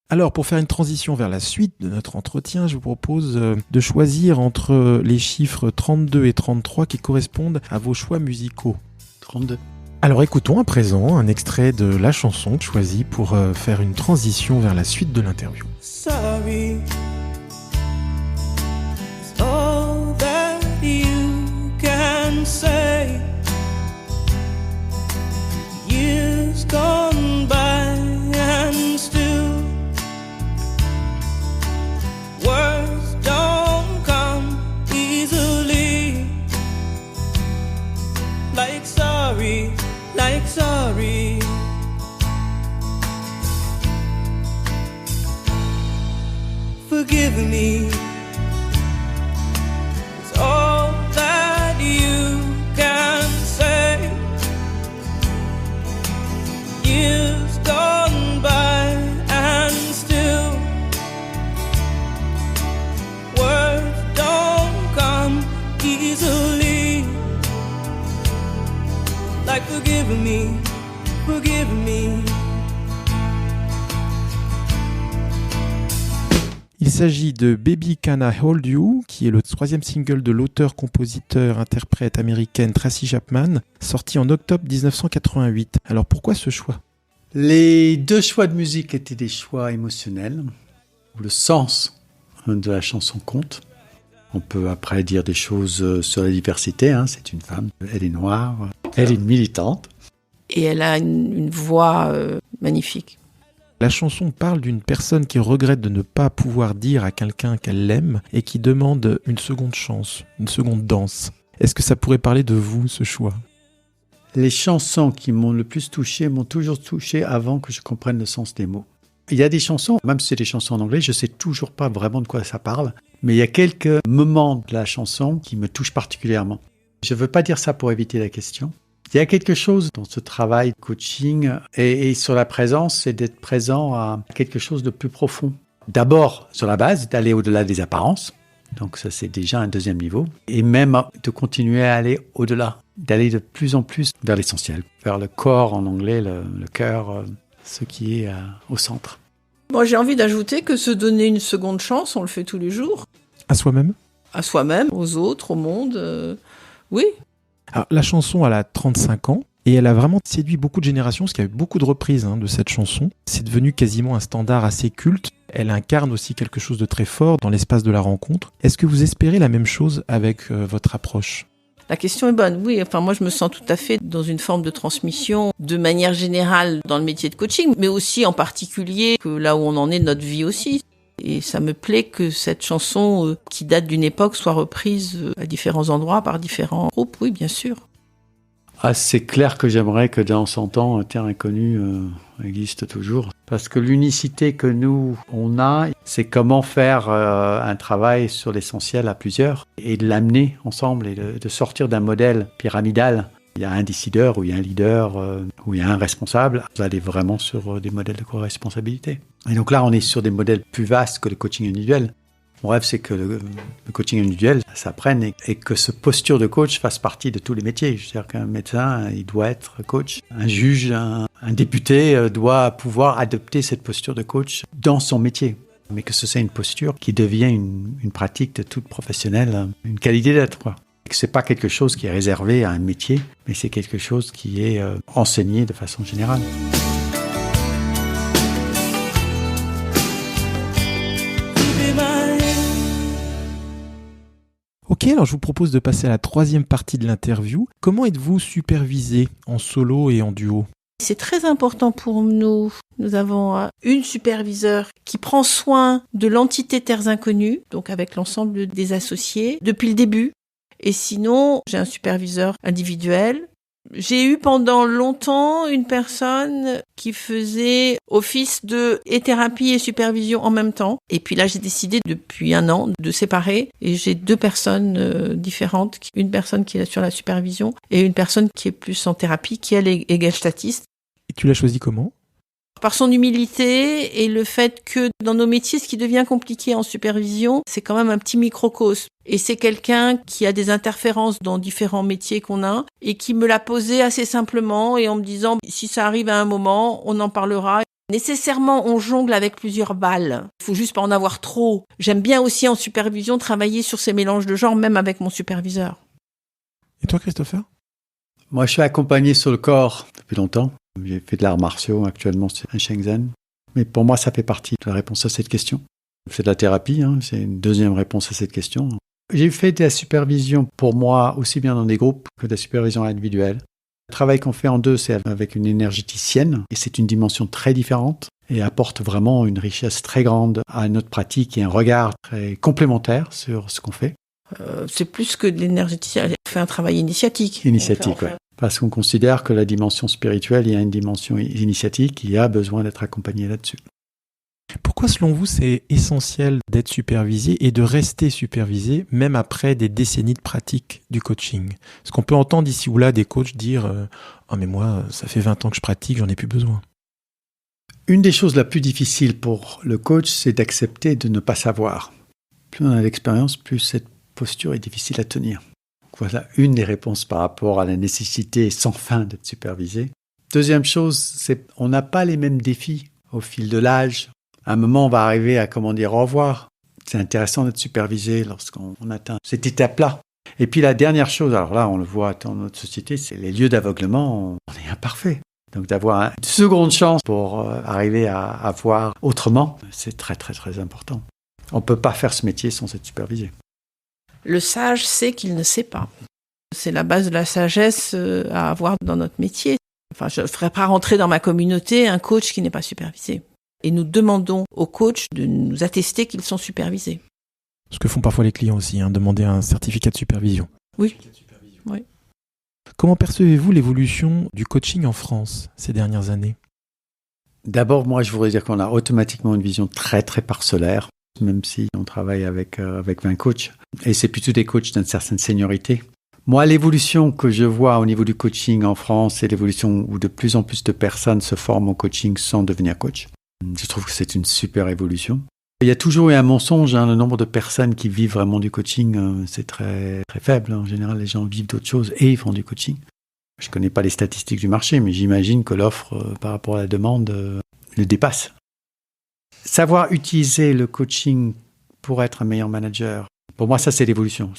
Alors, pour faire une transition vers la suite de notre entretien, je vous propose de choisir entre les chiffres 32 et 33 qui correspondent à vos choix musicaux. 32. Alors, écoutons à présent un extrait de la chanson choisie pour faire une transition vers la suite de l'interview. Sorry, it's all that you can say. Years gone by and still words don't come easily. Like sorry, like sorry. Forgive me. It's all that you can say. Years gone by and still words don't come easily. Like forgive me, forgive me. Il s'agit de Baby Can I Hold You, qui est le 3e single de l'auteur-compositeur-interprète américaine Tracy Chapman, sorti en octobre 1988. Alors pourquoi ce choix ? Les deux choix de musique étaient des choix émotionnels, où le sens de la chanson compte. On peut après dire des choses sur la diversité, c'est une femme, elle est noire, elle est une militante. Et elle a une voix magnifique. La chanson parle d'une personne qui regrette de ne pas pouvoir dire à quelqu'un qu'elle l'aime et qui demande une seconde chance, une seconde danse. Est-ce que ça pourrait parler de vous, ce choix ? Les chansons qui m'ont le plus touché m'ont toujours touché avant que je comprenne le sens des mots. Il y a des chansons, même si c'est des chansons en anglais, je ne sais toujours pas vraiment de quoi ça parle, mais il y a quelques moments de la chanson qui me touchent particulièrement. Je ne veux pas dire ça pour éviter la question. Il y a quelque chose dans ce travail coaching et sur la présence, c'est d'être présent à quelque chose de plus profond. D'abord, sur la base, d'aller au-delà des apparences. Donc ça, c'est déjà un deuxième niveau. Et même de continuer à aller au-delà, d'aller de plus en plus vers l'essentiel, vers le corps en anglais, le cœur, ce qui est au centre. Moi, j'ai envie d'ajouter que se donner une seconde chance, on le fait tous les jours. À soi-même? À soi-même, aux autres, au monde, oui. Alors, la chanson, elle a 35 ans et elle a vraiment séduit beaucoup de générations parce qu'il y a eu beaucoup de reprises de cette chanson. C'est devenu quasiment un standard assez culte. Elle incarne aussi quelque chose de très fort dans l'espace de la rencontre. Est-ce que vous espérez la même chose avec votre approche ? La question est bonne, oui. Enfin, moi, je me sens tout à fait dans une forme de transmission de manière générale dans le métier de coaching, mais aussi en particulier que là où on en est, notre vie aussi. Et ça me plaît que cette chanson, qui date d'une époque, soit reprise à différents endroits par différents groupes, oui, bien sûr. Ah, c'est clair que j'aimerais que dans 100 ans, Terre Inconnue existe toujours. Parce que l'unicité que nous, on a, c'est comment faire un travail sur l'essentiel à plusieurs et de l'amener ensemble et de sortir d'un modèle pyramidal. Il y a un décideur ou il y a un leader ou il y a un responsable. Vous allez vraiment sur des modèles de co-responsabilité. Et donc là, on est sur des modèles plus vastes que le coaching individuel. Mon rêve, c'est que le coaching individuel s'apprenne et que ce posture de coach fasse partie de tous les métiers. Je veux dire qu'un médecin, il doit être coach. Un juge, un député doit pouvoir adopter cette posture de coach dans son métier. Mais que ce soit une posture qui devient une pratique de toute professionnelle, une qualité d'être, quoi. Et que c'est pas quelque chose qui est réservé à un métier, mais c'est quelque chose qui est enseigné de façon générale. Ok, alors je vous propose de passer à la troisième partie de l'interview. Comment êtes-vous supervisé en solo et en duo ? C'est très important pour nous. Nous avons une superviseure qui prend soin de l'entité Terres Inconnues, donc avec l'ensemble des associés, depuis le début. Et sinon, j'ai un superviseur individuel. J'ai eu pendant longtemps une personne qui faisait office de thérapie et supervision en même temps. Et puis là, j'ai décidé depuis 1 an de séparer. Et j'ai 2 personnes différentes. Une personne qui est sur la supervision et une personne qui est plus en thérapie, qui elle est gestaltiste. Et tu l'as choisi comment ? Par son humilité et le fait que dans nos métiers, ce qui devient compliqué en supervision, c'est quand même un petit microcosme. Et c'est quelqu'un qui a des interférences dans différents métiers qu'on a et qui me l'a posé assez simplement et en me disant si ça arrive à un moment, on en parlera. Nécessairement, on jongle avec plusieurs balles. Il faut juste pas en avoir trop. J'aime bien aussi en supervision travailler sur ces mélanges de genres, même avec mon superviseur. Et toi, Christopher ? Moi, je suis accompagné sur le corps depuis longtemps. J'ai fait de l'art martiaux, actuellement c'est un Shenzhen. Mais pour moi, ça fait partie de la réponse à cette question. C'est de la thérapie, c'est une deuxième réponse à cette question. J'ai fait de la supervision pour moi, aussi bien dans des groupes que de la supervision individuelle. Le travail qu'on fait en 2, c'est avec une énergéticienne, et c'est une dimension très différente, et apporte vraiment une richesse très grande à notre pratique et un regard très complémentaire sur ce qu'on fait. C'est plus que de l'énergéticienne, on fait un travail initiatique. Initiatique, oui. Parce qu'on considère que la dimension spirituelle, il y a une dimension initiatique qui a besoin d'être accompagnée là-dessus. Pourquoi, selon vous, c'est essentiel d'être supervisé et de rester supervisé, même après des décennies de pratique du coaching ? Parce qu'on peut entendre ici ou là des coachs dire « Ah mais moi, ça fait 20 ans que je pratique, j'en ai plus besoin ». Une des choses la plus difficiles pour le coach, c'est d'accepter de ne pas savoir. Plus on a d'expérience, plus cette posture est difficile à tenir. Voilà une des réponses par rapport à la nécessité sans fin d'être supervisé. Deuxième chose, c'est on n'a pas les mêmes défis au fil de l'âge. À un moment, on va arriver à, au revoir. C'est intéressant d'être supervisé lorsqu'on atteint cette étape-là. Et puis la dernière chose, alors là, on le voit dans notre société, c'est les lieux d'aveuglement. On est imparfait. Donc d'avoir une seconde chance pour arriver à voir autrement, c'est très très très important. On ne peut pas faire ce métier sans être supervisé. Le sage sait qu'il ne sait pas. C'est la base de la sagesse à avoir dans notre métier. Enfin, je ne ferai pas rentrer dans ma communauté un coach qui n'est pas supervisé. Et nous demandons aux coachs de nous attester qu'ils sont supervisés. Ce que font parfois les clients aussi, demander un certificat de supervision. Oui. Oui. Comment percevez-vous l'évolution du coaching en France ces dernières années ? D'abord, moi, je voudrais dire qu'on a automatiquement une vision très très parcellaire. Même si on travaille avec 20 coachs. Et c'est plutôt des coachs d'une certaine seniorité. Moi, l'évolution que je vois au niveau du coaching en France, c'est l'évolution où de plus en plus de personnes se forment au coaching sans devenir coach. Je trouve que c'est une super évolution. Il y a toujours eu un mensonge, le nombre de personnes qui vivent vraiment du coaching, c'est très, très faible. En général, les gens vivent d'autres choses et ils font du coaching. Je ne connais pas les statistiques du marché, mais j'imagine que l'offre par rapport à la demande le dépasse. Savoir utiliser le coaching pour être un meilleur manager, pour moi, ça, c'est l'évolution.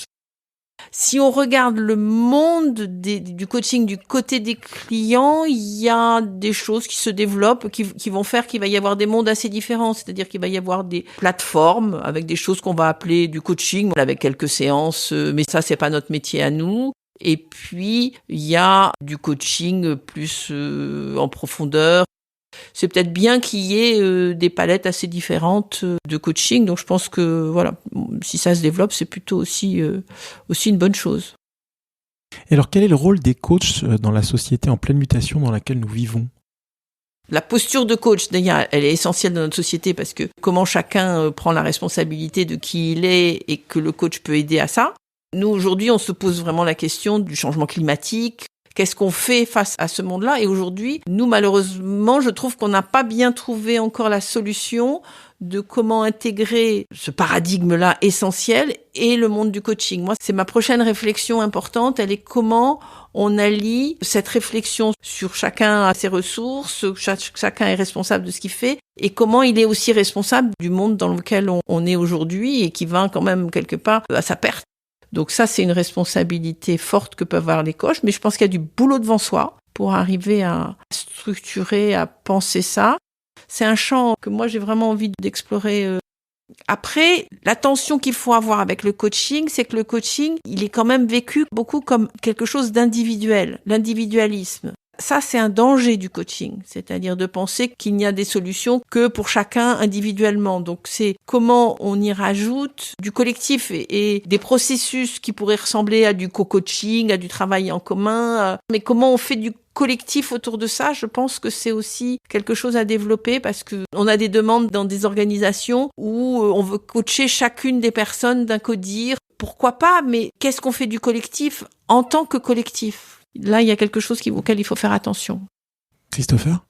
Si on regarde le monde du coaching du côté des clients, il y a des choses qui se développent, qui vont faire qu'il va y avoir des mondes assez différents. C'est-à-dire qu'il va y avoir des plateformes avec des choses qu'on va appeler du coaching, avec quelques séances, mais ça, c'est pas notre métier à nous. Et puis, il y a du coaching plus en profondeur. C'est peut-être bien qu'il y ait des palettes assez différentes de coaching. Donc, je pense que, voilà, si ça se développe, c'est plutôt aussi une bonne chose. Et alors, quel est le rôle des coachs dans la société en pleine mutation dans laquelle nous vivons ? La posture de coach, d'ailleurs, elle est essentielle dans notre société parce que comment chacun prend la responsabilité de qui il est et que le coach peut aider à ça. Nous, aujourd'hui, on se pose vraiment la question du changement climatique. Qu'est-ce qu'on fait face à ce monde-là ? Et aujourd'hui, nous, malheureusement, je trouve qu'on n'a pas bien trouvé encore la solution de comment intégrer ce paradigme-là essentiel et le monde du coaching. Moi, c'est ma prochaine réflexion importante. Elle est comment on allie cette réflexion sur chacun a ses ressources, chacun est responsable de ce qu'il fait, et comment il est aussi responsable du monde dans lequel on est aujourd'hui et qui va quand même quelque part à sa perte. Donc ça, c'est une responsabilité forte que peuvent avoir les coachs, mais je pense qu'il y a du boulot devant soi pour arriver à structurer, à penser ça. C'est un champ que moi, j'ai vraiment envie d'explorer. Après, l'attention qu'il faut avoir avec le coaching, c'est que le coaching, il est quand même vécu beaucoup comme quelque chose d'individuel, l'individualisme. Ça, c'est un danger du coaching, c'est-à-dire de penser qu'il n'y a des solutions que pour chacun individuellement. Donc, c'est comment on y rajoute du collectif et des processus qui pourraient ressembler à du co-coaching, à du travail en commun. Mais comment on fait du collectif autour de ça, je pense que c'est aussi quelque chose à développer parce que on a des demandes dans des organisations où on veut coacher chacune des personnes d'un codir. Pourquoi pas, mais qu'est-ce qu'on fait du collectif en tant que collectif ? Là, il y a quelque chose auquel il faut faire attention. Christopher ?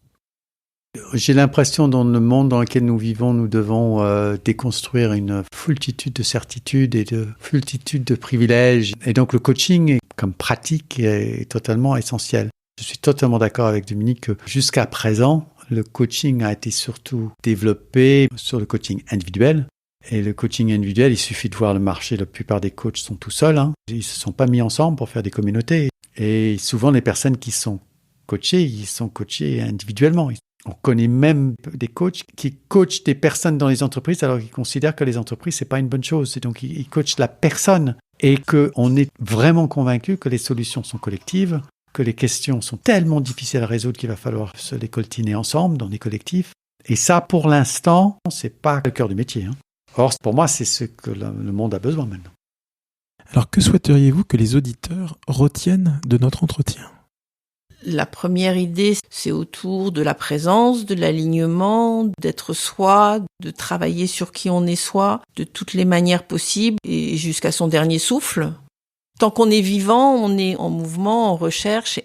J'ai l'impression dans le monde dans lequel nous vivons, nous devons déconstruire une foultitude de certitudes et de foultitude de privilèges. Et donc le coaching comme pratique est totalement essentiel. Je suis totalement d'accord avec Dominique que jusqu'à présent, le coaching a été surtout développé sur le coaching individuel. Et le coaching individuel, il suffit de voir le marché. La plupart des coachs sont tout seuls. Ils ne se sont pas mis ensemble pour faire des communautés. Et souvent, les personnes qui sont coachées, ils sont coachés individuellement. On connaît même des coachs qui coachent des personnes dans les entreprises alors qu'ils considèrent que les entreprises, ce n'est pas une bonne chose. Et donc, ils coachent la personne et qu'on est vraiment convaincu que les solutions sont collectives, que les questions sont tellement difficiles à résoudre qu'il va falloir se les coltiner ensemble dans des collectifs. Et ça, pour l'instant, ce n'est pas le cœur du métier. Or, pour moi, c'est ce que le monde a besoin maintenant. Alors, que souhaiteriez-vous que les auditeurs retiennent de notre entretien ? La première idée, c'est autour de la présence, de l'alignement, d'être soi, de travailler sur qui on est soi, de toutes les manières possibles et jusqu'à son dernier souffle. Tant qu'on est vivant, on est en mouvement, en recherche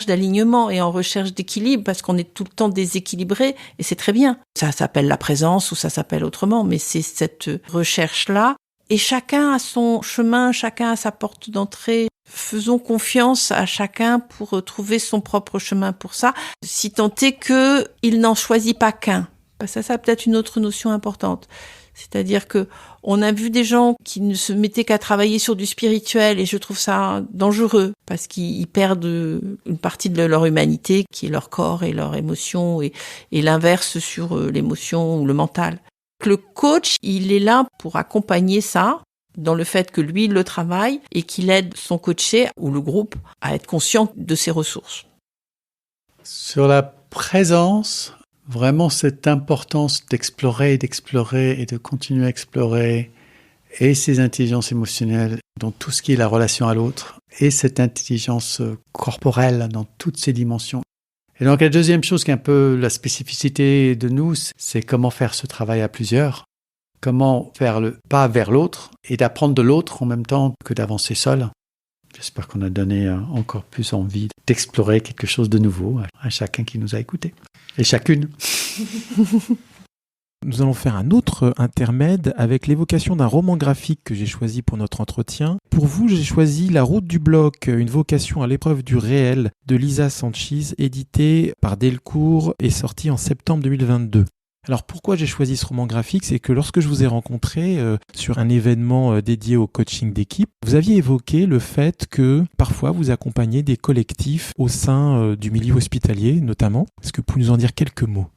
d'alignement et en recherche d'équilibre parce qu'on est tout le temps déséquilibré et c'est très bien. Ça s'appelle la présence ou ça s'appelle autrement, mais c'est cette recherche-là. Et chacun a son chemin, chacun a sa porte d'entrée. Faisons confiance à chacun pour trouver son propre chemin pour ça, si tant est qu'il n'en choisit pas qu'un. Parce que ça peut-être une autre notion importante. C'est-à-dire que on a vu des gens qui ne se mettaient qu'à travailler sur du spirituel et je trouve ça dangereux parce qu'ils perdent une partie de leur humanité qui est leur corps et leur émotion et l'inverse sur l'émotion ou le mental. Le coach, il est là pour accompagner ça dans le fait que lui, il le travaille et qu'il aide son coaché ou le groupe à être conscient de ses ressources. Sur la présence, vraiment cette importance d'explorer et de continuer à explorer et ces intelligences émotionnelles dans tout ce qui est la relation à l'autre et cette intelligence corporelle dans toutes ses dimensions. Et donc la deuxième chose qui est un peu la spécificité de nous, c'est comment faire ce travail à plusieurs, comment faire le pas vers l'autre et d'apprendre de l'autre en même temps que d'avancer seul. J'espère qu'on a donné encore plus envie d'explorer quelque chose de nouveau à chacun qui nous a écoutés. Et chacune. Nous allons faire un autre intermède avec l'évocation d'un roman graphique que j'ai choisi pour notre entretien. Pour vous, j'ai choisi La route du bloc, une vocation à l'épreuve du réel de Lisa Sanchis, édité par Delcourt et sorti en septembre 2022. Alors pourquoi j'ai choisi ce roman graphique ? C'est que lorsque je vous ai rencontré sur un événement dédié au coaching d'équipe, vous aviez évoqué le fait que parfois vous accompagnez des collectifs au sein du milieu hospitalier notamment. Est-ce que vous pouvez nous en dire quelques mots ?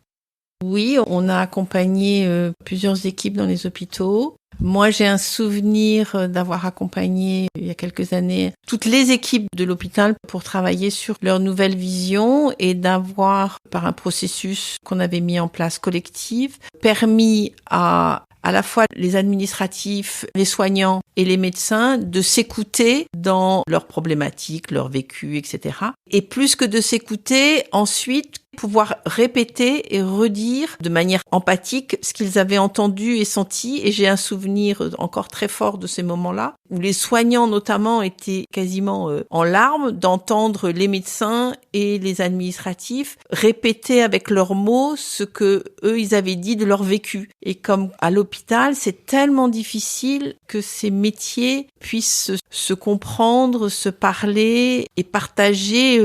Oui, on a accompagné plusieurs équipes dans les hôpitaux. Moi, j'ai un souvenir d'avoir accompagné il y a quelques années toutes les équipes de l'hôpital pour travailler sur leur nouvelle vision et d'avoir, par un processus qu'on avait mis en place collectif, permis à la fois les administratifs, les soignants et les médecins de s'écouter dans leurs problématiques, leur vécu, etc. Et plus que de s'écouter, ensuite pouvoir répéter et redire de manière empathique ce qu'ils avaient entendu et senti. Et j'ai un souvenir encore très fort de ces moments-là, où les soignants notamment étaient quasiment en larmes d'entendre les médecins et les administratifs répéter avec leurs mots ce que eux ils avaient dit de leur vécu. Et comme à l'hôpital, c'est tellement difficile que ces métiers puissent se comprendre, se parler et partager,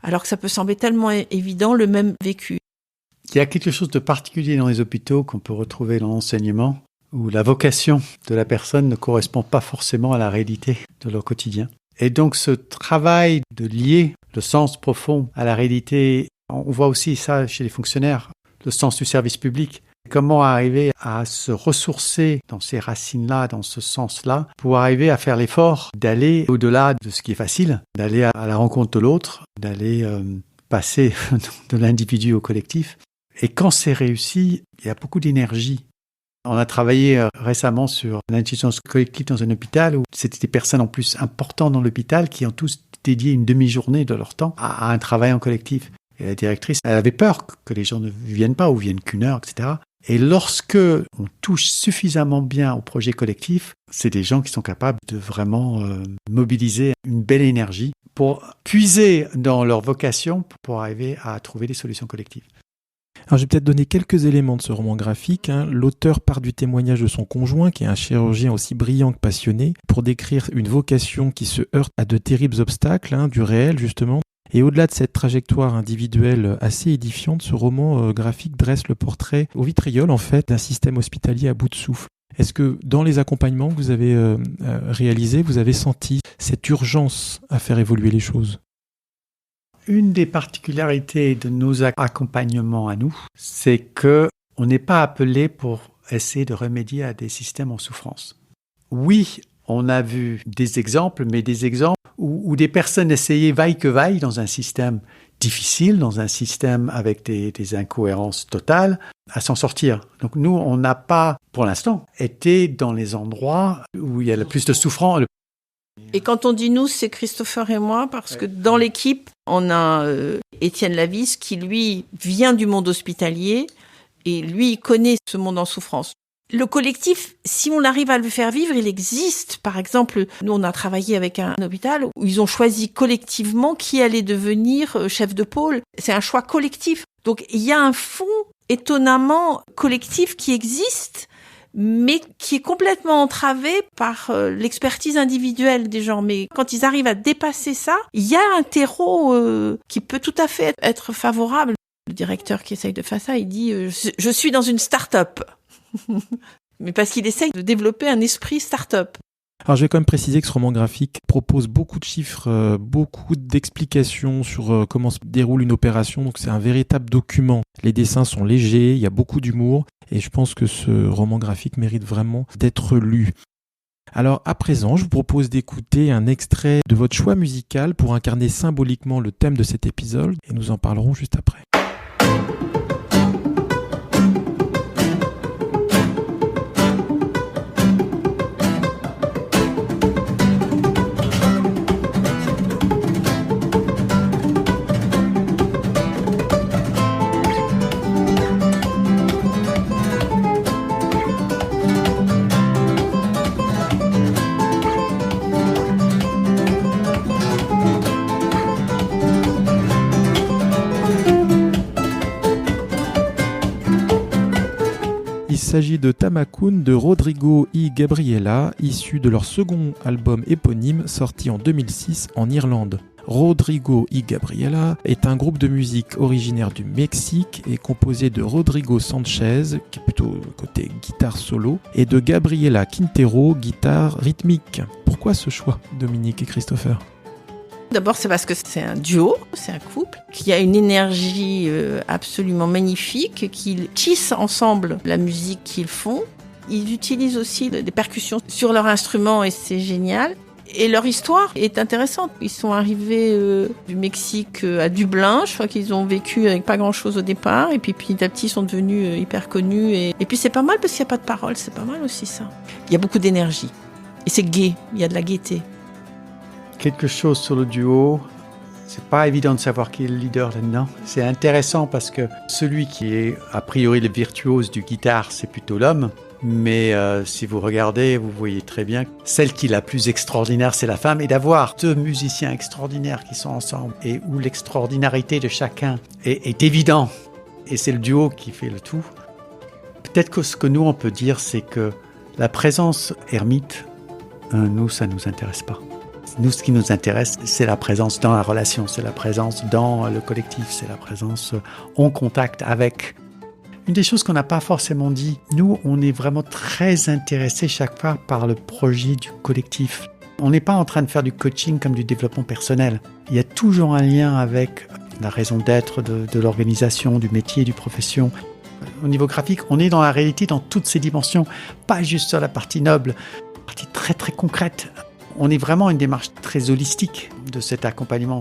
alors que ça peut sembler tellement évident, le même vécu. Il y a quelque chose de particulier dans les hôpitaux qu'on peut retrouver dans l'enseignement, où la vocation de la personne ne correspond pas forcément à la réalité de leur quotidien. Et donc ce travail de lier le sens profond à la réalité, on voit aussi ça chez les fonctionnaires, le sens du service public. Comment arriver à se ressourcer dans ces racines-là, dans ce sens-là, pour arriver à faire l'effort d'aller au-delà de ce qui est facile, d'aller à la rencontre de l'autre, d'aller passer de l'individu au collectif. Et quand c'est réussi, il y a beaucoup d'énergie. On a travaillé récemment sur l'intelligence collective dans un hôpital où c'était des personnes en plus importantes dans l'hôpital qui ont tous dédié une demi-journée de leur temps à un travail en collectif. Et la directrice, elle avait peur que les gens ne viennent pas ou viennent qu'une heure, etc. Et lorsque on touche suffisamment bien au projet collectif, c'est des gens qui sont capables de vraiment mobiliser une belle énergie pour puiser dans leur vocation pour arriver à trouver des solutions collectives. Alors, je vais peut-être donner quelques éléments de ce roman graphique. L'auteur part du témoignage de son conjoint, qui est un chirurgien aussi brillant que passionné, pour décrire une vocation qui se heurte à de terribles obstacles, du réel justement. Et au-delà de cette trajectoire individuelle assez édifiante, ce roman graphique dresse le portrait au vitriol, en fait, d'un système hospitalier à bout de souffle. Est-ce que dans les accompagnements que vous avez réalisés, vous avez senti cette urgence à faire évoluer les choses ? Une des particularités de nos accompagnements à nous, c'est que on n'est pas appelé pour essayer de remédier à des systèmes en souffrance. Oui, on a vu des exemples, mais des exemples où des personnes essayaient vaille que vaille dans un système difficile, dans un système avec des incohérences totales, à s'en sortir. Donc nous, on n'a pas, pour l'instant, été dans les endroits où il y a le plus de souffrance. Et quand on dit nous, c'est Christopher et moi, parce que dans l'équipe, on a Étienne Lavis qui, lui, vient du monde hospitalier et lui, il connaît ce monde en souffrance. Le collectif, si on arrive à le faire vivre, il existe. Par exemple, nous, on a travaillé avec un hôpital où ils ont choisi collectivement qui allait devenir chef de pôle. C'est un choix collectif. Donc, il y a un fond étonnamment collectif qui existe, mais qui est complètement entravé par l'expertise individuelle des gens. Mais quand ils arrivent à dépasser ça, il y a un terreau qui peut tout à fait être favorable. Le directeur qui essaye de faire ça, il dit « Je suis dans une start-up ». Mais parce qu'il essaye de développer un esprit start-up. Alors je vais quand même préciser que ce roman graphique propose beaucoup de chiffres, beaucoup d'explications sur comment se déroule une opération, donc c'est un véritable document. Les dessins sont légers, il y a beaucoup d'humour, et je pense que ce roman graphique mérite vraiment d'être lu. Alors à présent, je vous propose d'écouter un extrait de votre choix musical pour incarner symboliquement le thème de cet épisode, et nous en parlerons juste après. s'agit de Tamakun de Rodrigo y Gabriela, issu de leur second album éponyme sorti en 2006 en Irlande. Rodrigo y Gabriela est un groupe de musique originaire du Mexique et composé de Rodrigo Sanchez, qui est plutôt côté guitare solo, et de Gabriela Quintero, guitare rythmique. Pourquoi ce choix, Dominique et Christopher ? D'abord, c'est parce que c'est un duo, c'est un couple, qui a une énergie absolument magnifique, qu'ils tissent ensemble la musique qu'ils font. Ils utilisent aussi des percussions sur leur instrument et c'est génial. Et leur histoire est intéressante. Ils sont arrivés du Mexique à Dublin. Je crois qu'ils ont vécu avec pas grand-chose au départ. Et puis petit à petit, ils sont devenus hyper connus. Et puis c'est pas mal parce qu'il n'y a pas de paroles. C'est pas mal aussi ça. Il y a beaucoup d'énergie. Et c'est gai. Il y a de la gaieté. Quelque chose sur le duo, c'est pas évident de savoir qui est le leader là-dedans. C'est intéressant parce que celui qui est a priori le virtuose du guitare, c'est plutôt l'homme. Mais si vous regardez, vous voyez très bien que celle qui est la plus extraordinaire, c'est la femme. Et d'avoir deux musiciens extraordinaires qui sont ensemble et où l'extraordinarité de chacun est évident. Et c'est le duo qui fait le tout. Peut-être que ce que nous, on peut dire, c'est que la présence ermite, nous, ça ne nous intéresse pas. Nous, ce qui nous intéresse, c'est la présence dans la relation, c'est la présence dans le collectif, c'est la présence en contact avec. Une des choses qu'on n'a pas forcément dit, nous, on est vraiment très intéressés chaque fois par le projet du collectif. On n'est pas en train de faire du coaching comme du développement personnel. Il y a toujours un lien avec la raison d'être de l'organisation, du métier, du profession. Au niveau graphique, on est dans la réalité dans toutes ses dimensions, pas juste sur la partie noble, la partie très très concrète. On est vraiment une démarche très holistique de cet accompagnement.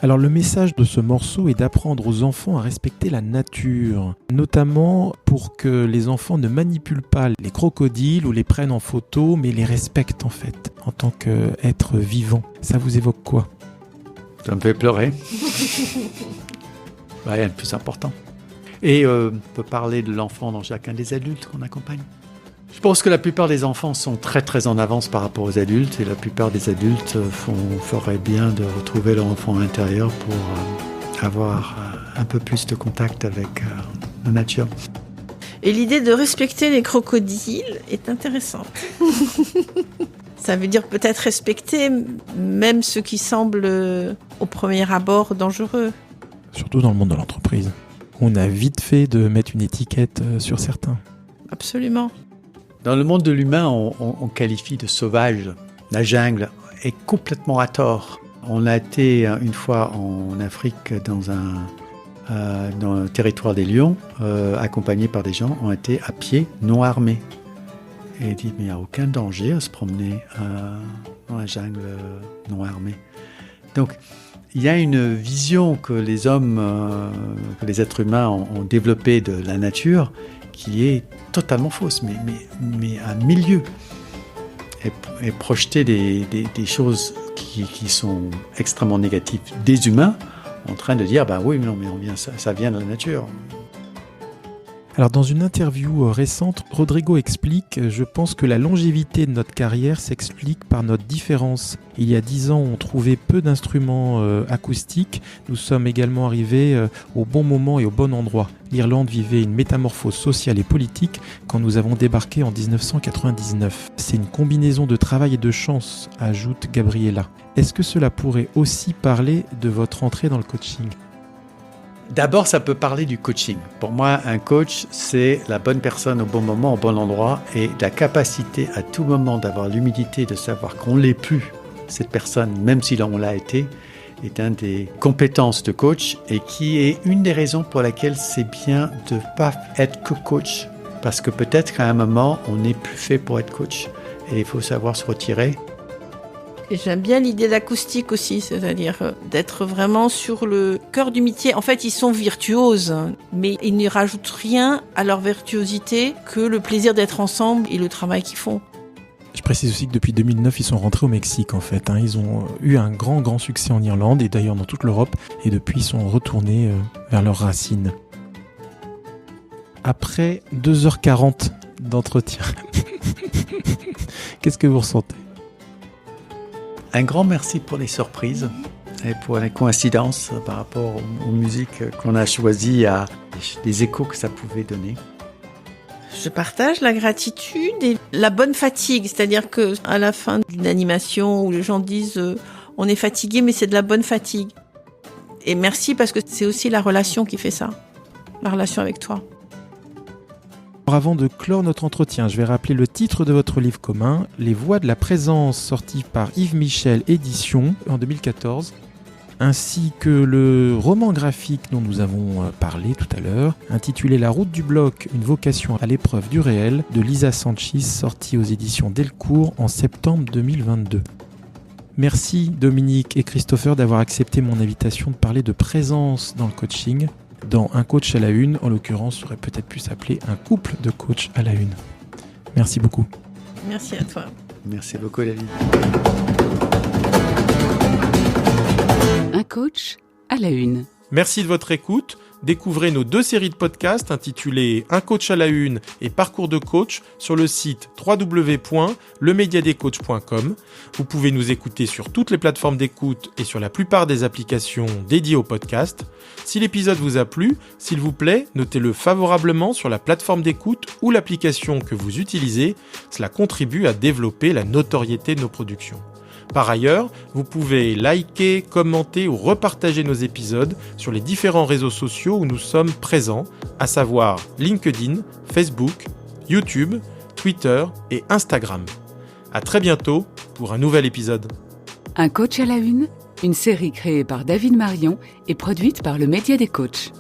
Alors le message de ce morceau est d'apprendre aux enfants à respecter la nature, notamment pour que les enfants ne manipulent pas les crocodiles ou les prennent en photo, mais les respectent en fait, en tant qu'être vivant. Ça vous évoque quoi ? Ça me fait pleurer. Rien de plus important. Et on peut parler de l'enfant dans chacun des adultes qu'on accompagne. Je pense que la plupart des enfants sont très très en avance par rapport aux adultes et la plupart des adultes feraient bien de retrouver leur enfant intérieur pour avoir un peu plus de contact avec la nature. Et l'idée de respecter les crocodiles est intéressante. Ça veut dire peut-être respecter même ceux qui semblent au premier abord dangereux. Surtout dans le monde de l'entreprise. On a vite fait de mettre une étiquette sur certains. Absolument. Dans le monde de l'humain, on qualifie de sauvage. La jungle est complètement à tort. On a été une fois en Afrique dans le territoire des lions, accompagnés par des gens, ont été à pied, non armés. Et dit, mais il n'y a aucun danger à se promener dans la jungle non armée. Donc, il y a une vision que les hommes, que les êtres humains ont développée de la nature qui est totalement fausse, mais à milieu. Et projeter des choses qui sont extrêmement négatives des humains, en train de dire, bah oui, mais non, mais ça vient de la nature. Alors dans une interview récente, Rodrigo explique « Je pense que la longévité de notre carrière s'explique par notre différence. Il y a 10 ans, on trouvait peu d'instruments acoustiques. Nous sommes également arrivés au bon moment et au bon endroit. L'Irlande vivait une métamorphose sociale et politique quand nous avons débarqué en 1999. C'est une combinaison de travail et de chance, ajoute Gabriela. Est-ce que cela pourrait aussi parler de votre entrée dans le coaching ? D'abord, ça peut parler du coaching. Pour moi, un coach, c'est la bonne personne au bon moment, au bon endroit, et la capacité à tout moment d'avoir l'humilité de savoir qu'on ne l'est plus, cette personne, même si on l'a été, est une des compétences de coach et qui est une des raisons pour laquelle c'est bien de ne pas être que coach. Parce que peut-être qu'à un moment, on n'est plus fait pour être coach et il faut savoir se retirer. Et j'aime bien l'idée d'acoustique aussi, c'est-à-dire d'être vraiment sur le cœur du métier. En fait, ils sont virtuoses, mais ils ne rajoutent rien à leur virtuosité que le plaisir d'être ensemble et le travail qu'ils font. Je précise aussi que depuis 2009, ils sont rentrés au Mexique en fait. Ils ont eu un grand succès en Irlande et d'ailleurs dans toute l'Europe. Et depuis, ils sont retournés vers leurs racines. Après 2h40 d'entretien, qu'est-ce que vous ressentez ? Un grand merci pour les surprises et pour les coïncidences par rapport aux musiques qu'on a choisies, à des échos que ça pouvait donner. Je partage la gratitude et la bonne fatigue, c'est-à-dire que à la fin d'une animation où les gens disent on est fatigué mais c'est de la bonne fatigue. Et merci parce que c'est aussi la relation qui fait ça, la relation avec toi. Avant de clore notre entretien, je vais rappeler le titre de votre livre commun, Les Voix de la Présence, sorti par Yves Michel Éditions en 2014, ainsi que le roman graphique dont nous avons parlé tout à l'heure, intitulé La Route du Bloc, une vocation à l'épreuve du réel, de Lisa Sanchis, sorti aux éditions Delcourt en septembre 2022. Merci Dominique et Christopher d'avoir accepté mon invitation de parler de présence dans le coaching. Dans Un coach à la une, en l'occurrence, ça aurait peut-être pu s'appeler Un couple de coach à la une. Merci beaucoup. Merci à toi. Merci beaucoup, David. Un coach à la une. Merci de votre écoute. Découvrez nos 2 séries de podcasts intitulées Un coach à la une et Parcours de coach sur le site www.lemediadescoachs.com. Vous pouvez nous écouter sur toutes les plateformes d'écoute et sur la plupart des applications dédiées au podcast. Si l'épisode vous a plu, s'il vous plaît, notez-le favorablement sur la plateforme d'écoute ou l'application que vous utilisez. Cela contribue à développer la notoriété de nos productions. Par ailleurs, vous pouvez liker, commenter ou repartager nos épisodes sur les différents réseaux sociaux où nous sommes présents, à savoir LinkedIn, Facebook, YouTube, Twitter et Instagram. À très bientôt pour un nouvel épisode. Un coach à la une série créée par David Marion et produite par le Média des Coachs.